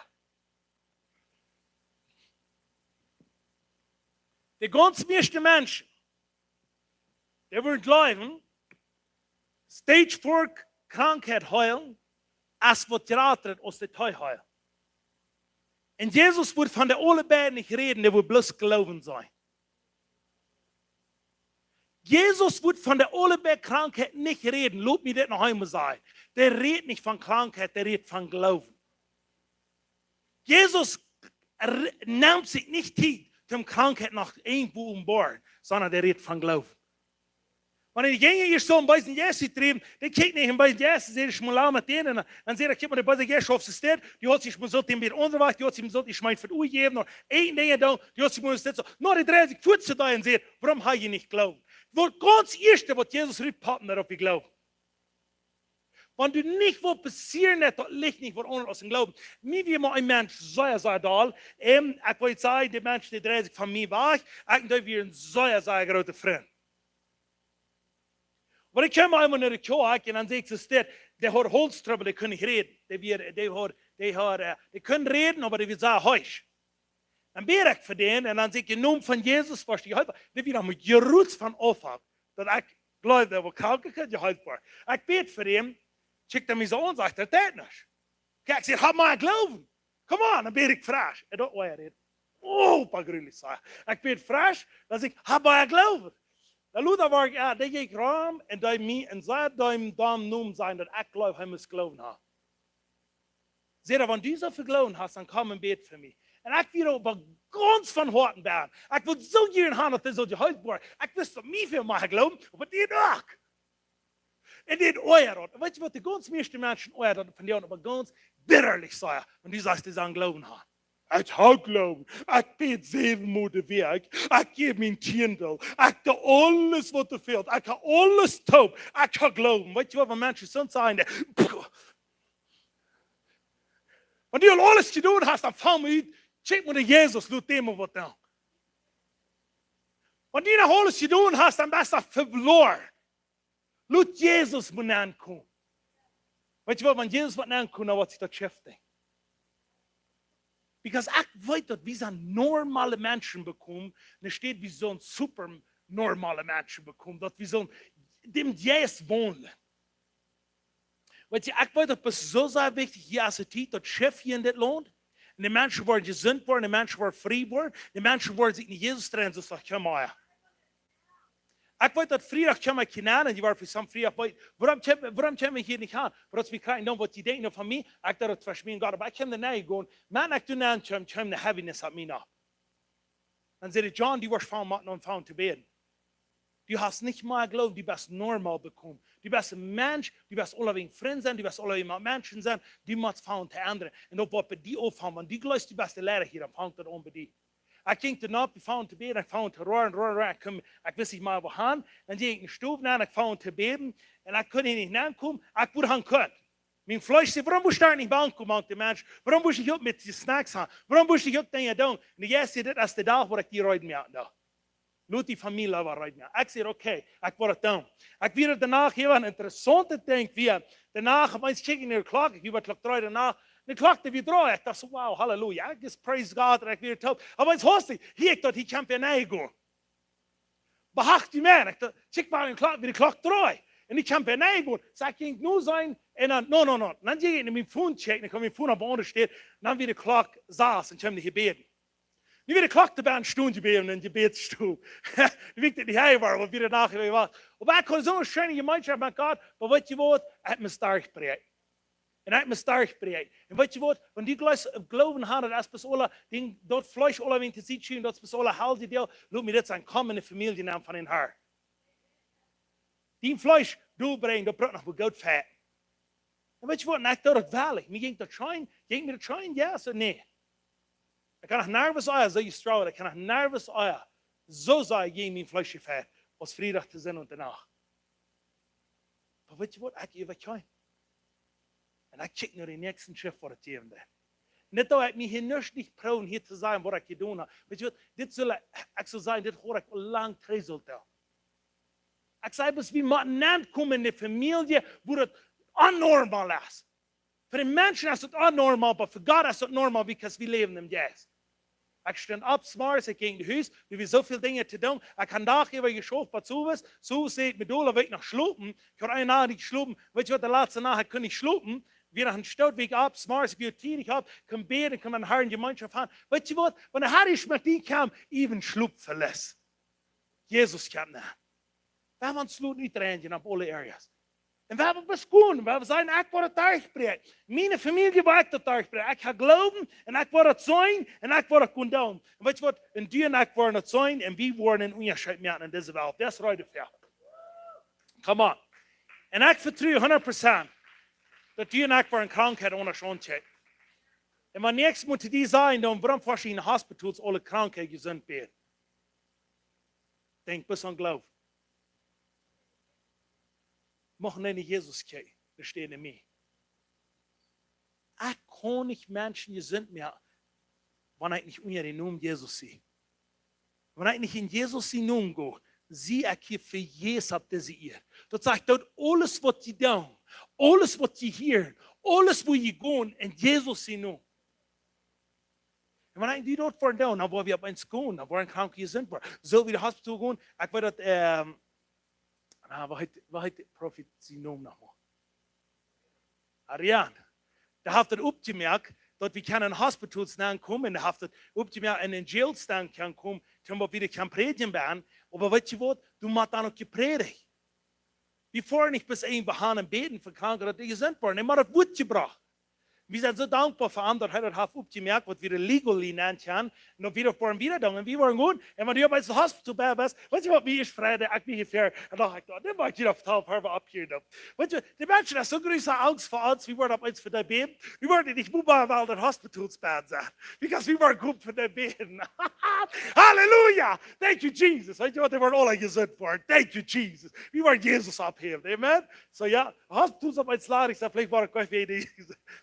Die ganz meisten Menschen, die würden glauben, Stage 4 Krankheit heilen, als wat geraten aus der Teu heilen. Und Jesus wird von der Ollebär nicht reden, der wird bloß glauben sein. Jesus wird von der Ollebär-Krankheit nicht reden, lob mir das noch einmal sagen. Der redet nicht von Krankheit, der redet von Glauben. Jesus nimmt sich nicht Zeit, zum Krankheit nach irgendwo umbohren, sondern der redet von Glauben. Wenn die Gänge ist so ein bisschen Jesus treiben, die kijkt nicht ein bisschen Jesus, sie ist mal mit denen, dann sagt er, guck mal, der bisschen Jesus auf das Stern, die hat sich mal so den Bier unterwacht, die hat sich mal so, ich meine, für die geben, noch ein Ding da, die hat sich mal so, nur die 30 Pfütze da und sagt, warum habe ich nicht glauben? Das ganz Erste, was Jesus rief, pappen darauf, ich glaube. Wenn du nicht was passieren lässt, das liegt nicht von anderen aus dem Glauben. Mir wie mal ein Mensch, sehr da, ich wollte sagen, der Mensch, der 30 von mir war, ich denke, wir sind sehr große Freund. Aber ich komme einmal in die Kirche und dann sehe ich, der hat Holztrüppel, der kann nicht reden. Die können reden, aber die wird sagen, heusch. Dann bete ich für den und dann sehe ich, im Namen von Jesus, was ich heute, der wird nochmal gerührt von Anfang, dass ich glaube, der war krank, ich heute war. Ich bete für den, schickt er mich so an und sagt, das nicht. Ich sage, hab mal Glauben. Komm on, dann bete ich frisch. Er doch, er redet. Oh, paar grünlich sagen. Ich bete frisch, dass ich, hab mal Glauben. Da Luther war ich, ja, der geht rum und da mir und seit deinem Damen nun sein, dass ich glaube, er muss glauben haben. Seht ihr, wenn du so viel Glauben hast, dann komm und bet für mich. En ik wil op ganz van harten baan. Ik wil zo gerne gaan dat dit zo je huis wordt. Ik wist dat mij veel mag geloven, maar dit ook. En dit oor. Weet je wat de ganz meeste mensen oor dat van die aber ganz bitterlich sagen, wenn die sagst, die sagen Glauben haben. Ich habe Glauben. Ich bete 7 Monate weg. Ich gebe mein Kindel. Ich habe alles, was du fehlt. Ich habe alles taub. Ich habe Glauben. Weißt du, was Menschen sonst sagen? Wenn du alles getan hast, dann fang mal uit. Check mal Jesus, du dem was dann. Wenn du noch alles getan hast, dann bist du verloren. Laat Jesus moet aankomen. Weet je wat, wenn Jesus wat aankomt, dan wordt zich dat beschäftigt. Because ik weet dat we zo'n normale mensen bekomen, en er steht, wie zo'n super normale mensen bekomen, dat we zo'n, dem Jezus wonen. Weet je, ik weet dat het zo sehr wichtig hier als het tijd, dat Chef hier in dit land, en de mensen worden gezond worden, de mensen worden vrij worden, de mensen worden zich in Jezus trainen, zo zegt, kom maar. Ik weet dat vrijdag kwam ik hier aan en je was voor zo'n vrijdag. Waarom kwam ik hier niet aan? Omdat we krijgen dan wat je denkt van mij. Ik dacht dat het was mijn God. Maar ik kwam daarna gewoon. Maar ik toen aan kwam de heaviness uit mij af. Dan zei John, die was van matten en van te beden. Du hast nicht mal geglaubt, du bist normal bekommen. Du bist ein Mensch, du bist alle wegen Freunde sein, du bist alle wegen Menschen sein, du musst von te anderen. Und ob wir bei dir aufhören, wenn du glaubst, du bist der Lehrer hier, dann fängt das an bei dir. Ik ging daarna, ik vond te beden, ik vond te roeren, ik wist niet maar waarheen. Dan ging ik een stoel naar en ik vond te beden. En ik kon niet aankomen, ik moet gaan kunnen. Mijn vlees zei, waarom moest je daar niet aankomen aan de mensen? Waarom moest je ook met je snacks gaan? Waarom moest je ook dingen doen? En de eerste dit is de dag waar ik die rijden mee aan. Laat die familie waar rijden mee. Ik zei, oké, ik word het doen. Ik wil daarna heel een interessante ding weer. Daarna, ik ben checking naar de klok, ik wil klok 3 daarna. De klokte weer draaien. Ik dacht zo, wow, halleluja. Ik just praise God en ik weer top. Maar het hoogste, hier ik dat hij kan weer naar gaan. Behacht die man. Ik dacht, check maar een klok, weer de klok draaien. En die kan weer naar gaan. Zeg ik, ging nu zijn. En dan, no. Dan ging ik naar mijn phone checken. Dan kwam mijn phone op onder staan. Dan weer de klok saß en kwam de gebeden. Nu weer de klok erbij een stoel gebeden in de gebedstoel. Nu weet ik niet hij waar, wat weer nachher was. Maar ik kon zo'n schöne gemeenschap met God. Maar weet je wat? Ik heb me sterk bereikt. En ik me sterk bereikt. En weet je wat? Wenn die geloven hadden, dat is pas alle, dat vlees alle in te zien, dat is pas alle halve deel, laat me dit zijn kommende familienaam van in haar. Die vlees doorbrengen, dat braucht nog goed vet. En weet je wat? En ik dacht het wel. Me ging dat schijn? Ging me dat schijn? Ja, zo nee. Ik kan nog nervous zijn, zo je strouwen. Ik kan nog nervous zijn. Zo zei ik mijn vleesje vet, als vrijdag te zijn en daarna. Maar weet je wat? Ik even schijn. En ik check naar de nächsten Chef voor het even. Niet dat ik me hier niet proud hier te zijn wat ik gedaan heb. Weet je wat? Dit zal ik zo zijn, dit hoor ik al lang resultaat. Ik zei, bis we moeten komen in de familie, waar het abnormal is. Voor de mensen is het abnormal, maar voor God is het normaal, because we leven in Jezus. Ik stond op, s'morgens, ik ging naar huis, we hebben zoveel dingen te doen. Ik kan dag even geschoven, wat zo was. Zo zei ik, bedoel, ik nog slopen. Ik had een nacht niet slopen. Weet je wat, de laatste nacht, ik kon niet slopen. Weer een stootweg op, s'morgens, weer tierig op, kan beden, kan mijn haar in je mandje gaan. Weet je wat, wanneer Harry met die kwam, even sloep verles. Jezus kwam na. We hebben ons sloot niet rennen op alle areas. En we hebben beskoen, we zijn, ik word het uitgebreid. Mijn familie wordt het uitgebreid. Ik ga geloven en ik word het zijn en ik word het kunnen doen. En weet je wat, en die en ik worden het zijn en wie worden een onderscheid maken in deze wereld. Dat is ruimte voor. Come on. En ik vertrouw 100%. Dat die en ik voor een krankheid onderzocht hebben. En wanneer niks moet die zijn, dan waarom verschillende hospitals alle krankheden gezond werden. Denk bis aan geloof. Mag naar Jezus kijken, er steht in mij. Ik kan niet mensen gezond meer, wanneer ik niet onder de naam Jezus zie. Wanneer ik niet in Jezus zijn naam ga, zie ik hier voor Jezus op deze eer. Dat zegt dat alles wat je doen, alles wat je hoort, alles wat je gaan, in Jezus zijn naam. En wanneer ik die dat voor doen, dan worden we op eens gaan, dan worden kranken gezond worden. Zo wie de hospital gaan, ik weet dat, wat heet de profeet zijn naam nog? Ariane. Daar heeft het opgemerkt dat we in hospitals staan komen en daar heeft het opgemerkt en in jail staan kan komen, toen we weer kan predigen ben. Maar weet je wat? Du moet dan ook gepredigen. Bevor nicht bis ein behanen beten für Kranke, dass die gesund worden. Er hat das Wort gebracht. Wir sind so dankbar für andere, hat er aufgemerkt, was wir legally nennen können. Und wir waren wieder da. Und wir waren gut. Und wenn du bei dem Hospital bist, weißt du, was mir ist Freude, ich bin hier. Und dann dachte ich, dann war ich wieder auf der Halbe ab hier. Weißt du, die Menschen haben so große Angst vor uns, wir waren auf uns für dein Beben. Wir wollten nicht mobile, weil der Hospitalsbad sein. Because wir waren gut für dein Beben. Halleluja! Thank you, Jesus. Weißt du, was, die waren alle gesund worden. Thank you, Jesus. Wir waren Jesus abheben. Amen? So, ja, Hospitals auf uns laden, ich sage, vielleicht war ich gleich wieder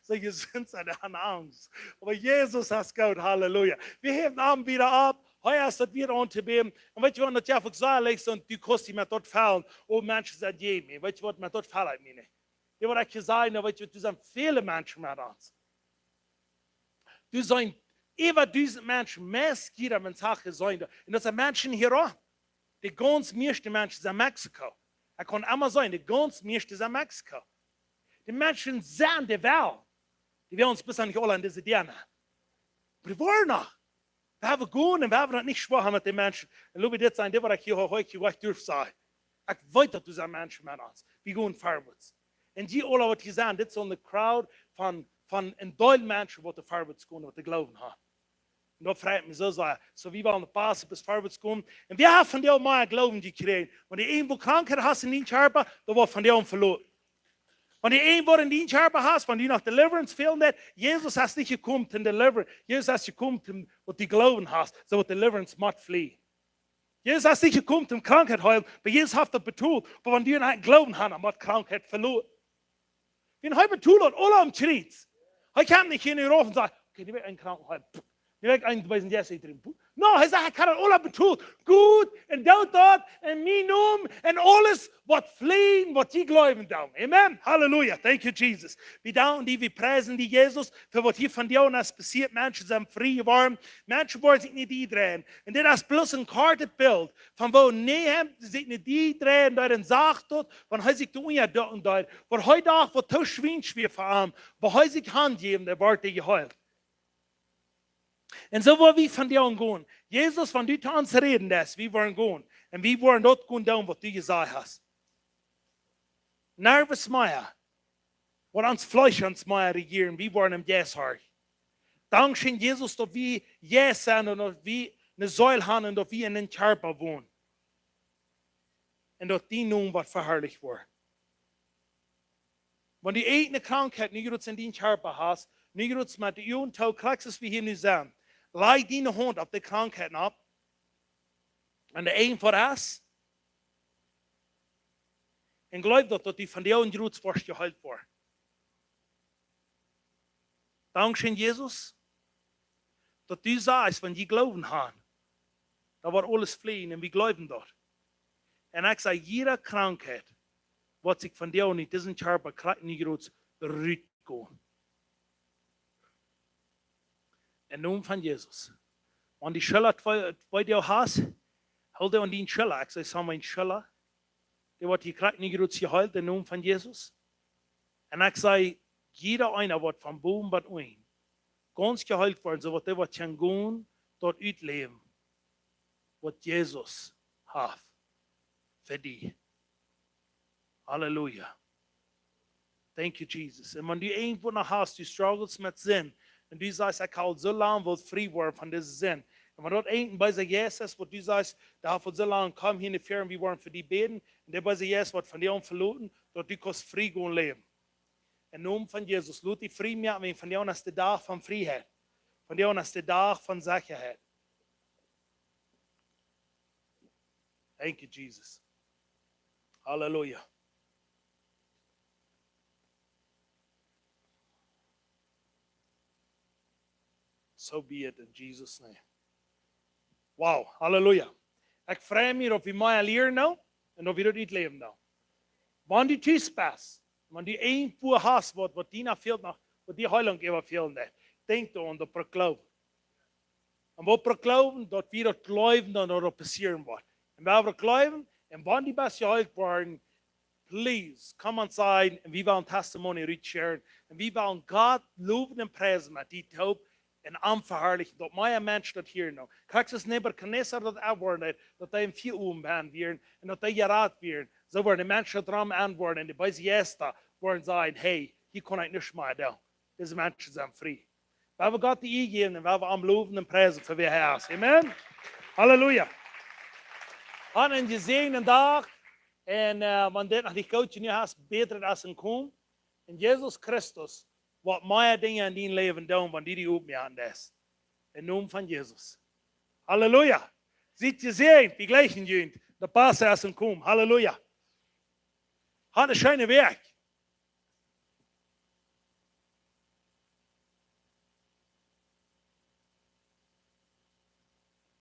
so gesund sein an Angst. Aber Jesus hat gut, Halleluja. Wir heben Abend wieder ab. Heuer ist das wieder unterbeben. Und weißt du, wenn das ja gesagt ist und du kannst dich mit dort fallen, oh Menschen sind je mir. Weißt du, was mit dort fallen mir nicht. Ich wollte euch sagen, weißt du, du sind viele Menschen mit uns. Du sind über diese Menschen mehr Skier, wenn es Sachen sein. Und das sind Menschen hier auch. Die ganz meisten Menschen sind in Mexiko. Er kann immer sein, die ganz meisten sind in Mexiko. Die Menschen sehen die Welt. Die werden uns bisher nicht alle an diese Dinge. Aber die wollen noch. Wir haben gehen und wir haben nicht schwach mit den Menschen. Und schau dir sein, die war ich hier heute durch sein. Ich weiß, dass du so Menschen mit uns. Wir gehen vorwärts. Und die alle, was die sagen, das ist so eine Crowd von in deutschen Menschen, die vorwärts gehen, die glauben haben. Und da freut mich so sehr. So wie wir an der Basis bis vorwärts kommen. Und wir haben von dir mal Glauben gekriegt. Wenn du irgendwo Krankheit hast in den Körper, dann wird von dir verloren. Wenn du irgendwo in den Körper hast, wenn du nach Deliverance fehlen, Jesus hat nicht gekommen zum Deliver. Jesus hat gekommen zum, was du Glauben hast, so was Deliverance macht fliehen. Jesus hat nicht gekommen zum Krankheit heilen, aber Jesus hat das betont. Aber wenn du einen Glauben hast, dann wird Krankheit verloren. Wenn du betont hat, alle am Schritt. Ich kann nicht in den Hof und sagen, okay, die wird einen Kranken heilen. Die wird einen bei den Jesse drin. No, er sagt, ich kann alle betont. Gut, und dort, und mein Namen, und alles, was fliehen, was die glauben da. Amen. Halleluja. Thank you, Jesus. Wir danken dir, wir preisen die Jesus, für was hier von dir und das passiert. Menschen sind frei geworden. Menschen wollen sich nicht drehen. Und das ist bloß ein Kartenbild, von wo Nehem sich nicht drehen, da dann sagt dort, wenn er sich tun ja dort und dort, wo heute auch, wo du schwingt wir vor allem, wo er sich Hand geben, der wird dir geheilt. Und so wollen wir von dir gehen. Jesus, wenn du zu uns reden lässt, wir wollen gehen. Und wir wollen dort gehen, was du gesagt hast. Nervös Meier, wo uns Fleisch ans Meier regieren, wir wollen im Jesshart. Dankeschön, Jesus, dass wir Jes sind und dass wir eine Säule haben und dass wir in den Körper wohnen. Und dass die nun was verherrlicht wird. Wenn du eine Krankheit nicht in den Körper hast, nicht mit der Jugendtag, kriegst du es wie hier nicht sagen. Leg deine Hand auf die Krankheiten ab. Und der ein von das. Und glaub doch, dass die von dir und Ruts fast geheilt war. Dankeschön, Jesus, dass du sagst, wenn die Glauben haben, da wird alles fliehen und wir glauben dort. Und ich sage, jede Krankheit, was sich von dir und in diesem Körper kriegt, nicht Ruts rüttgehen. Im Namen von Jesus. Wenn die Schiller bei dir hast, hol dir an den Schiller. Ich sage, es haben wir einen Schiller. Der wird die Kraft nicht gut geheilt, im Namen von Jesus. Und ich sage, jeder einer wird vom Boden bis ein ganz geheilt werden, so wird der wird gehen, dort leben, was Jesus hat für dich. Halleluja. Thank you, Jesus. Und wenn du irgendwo noch hast, du struggles mit Sinn, und du sagst, ich kann so lange will frei werden von diesem Sinn. Und wenn dort irgendein bei sich Jesus, wo du sagst, da hat so lange komm hier in die Ferien, wir wollen für die beten, und der bei sich Jesus wird von dir verloren, dort du kannst frei gehen leben. Im Namen von Jesus, lud dich frei mehr, wenn von dir ist der Tag von Freiheit. Von dir ist der Tag von Sicherheit. Thank you, Jesus. Halleluja. So be it in Jesus' name. Wow, Halleluja. Ich freue mich, ob wir mal lernen noch und ob wir das nicht leben noch. Wenn du tief bist, wenn du irgendwo hast, was dir noch fehlt, was die Heilung geben fehlt, denk daran, dass wir glauben. Und wo wir glauben, dass wir das glauben, dann das passieren wird. Und wenn wir glauben, und wenn die best geheilt werden, please, come on side, und wir wollen Testimony sharen, und wir wollen Gott loben und preisen, mit die Taub, en aanverherrlichen dat mijn mens dat hier nou. Kijk, ze Nebuchadnezzar dat aanwoorden, dat hij een 4 uur aan werden, en dat hij geraad werden. Zo worden de mensen dran antwoorden, en de bij Jesta worden zeggen, hey, hier kon ik niet meer doen. diese Menschen sind frei. Weil wir Gott die eingeben und weil wir am Loben und Preisen für wir Herr. Amen. Halleluja. An einen gesegneten Tag. Und man denkt nach die Coach nu hast, beter als een kom. En Jesus Christus, wat meer dingen in die leven doen, want die op me aan des. In naam van Jesus. Halleluja. Ziet je zien, wie gleichen jullie, de Passer als een kom. Halleluja. Had een schöne Werk.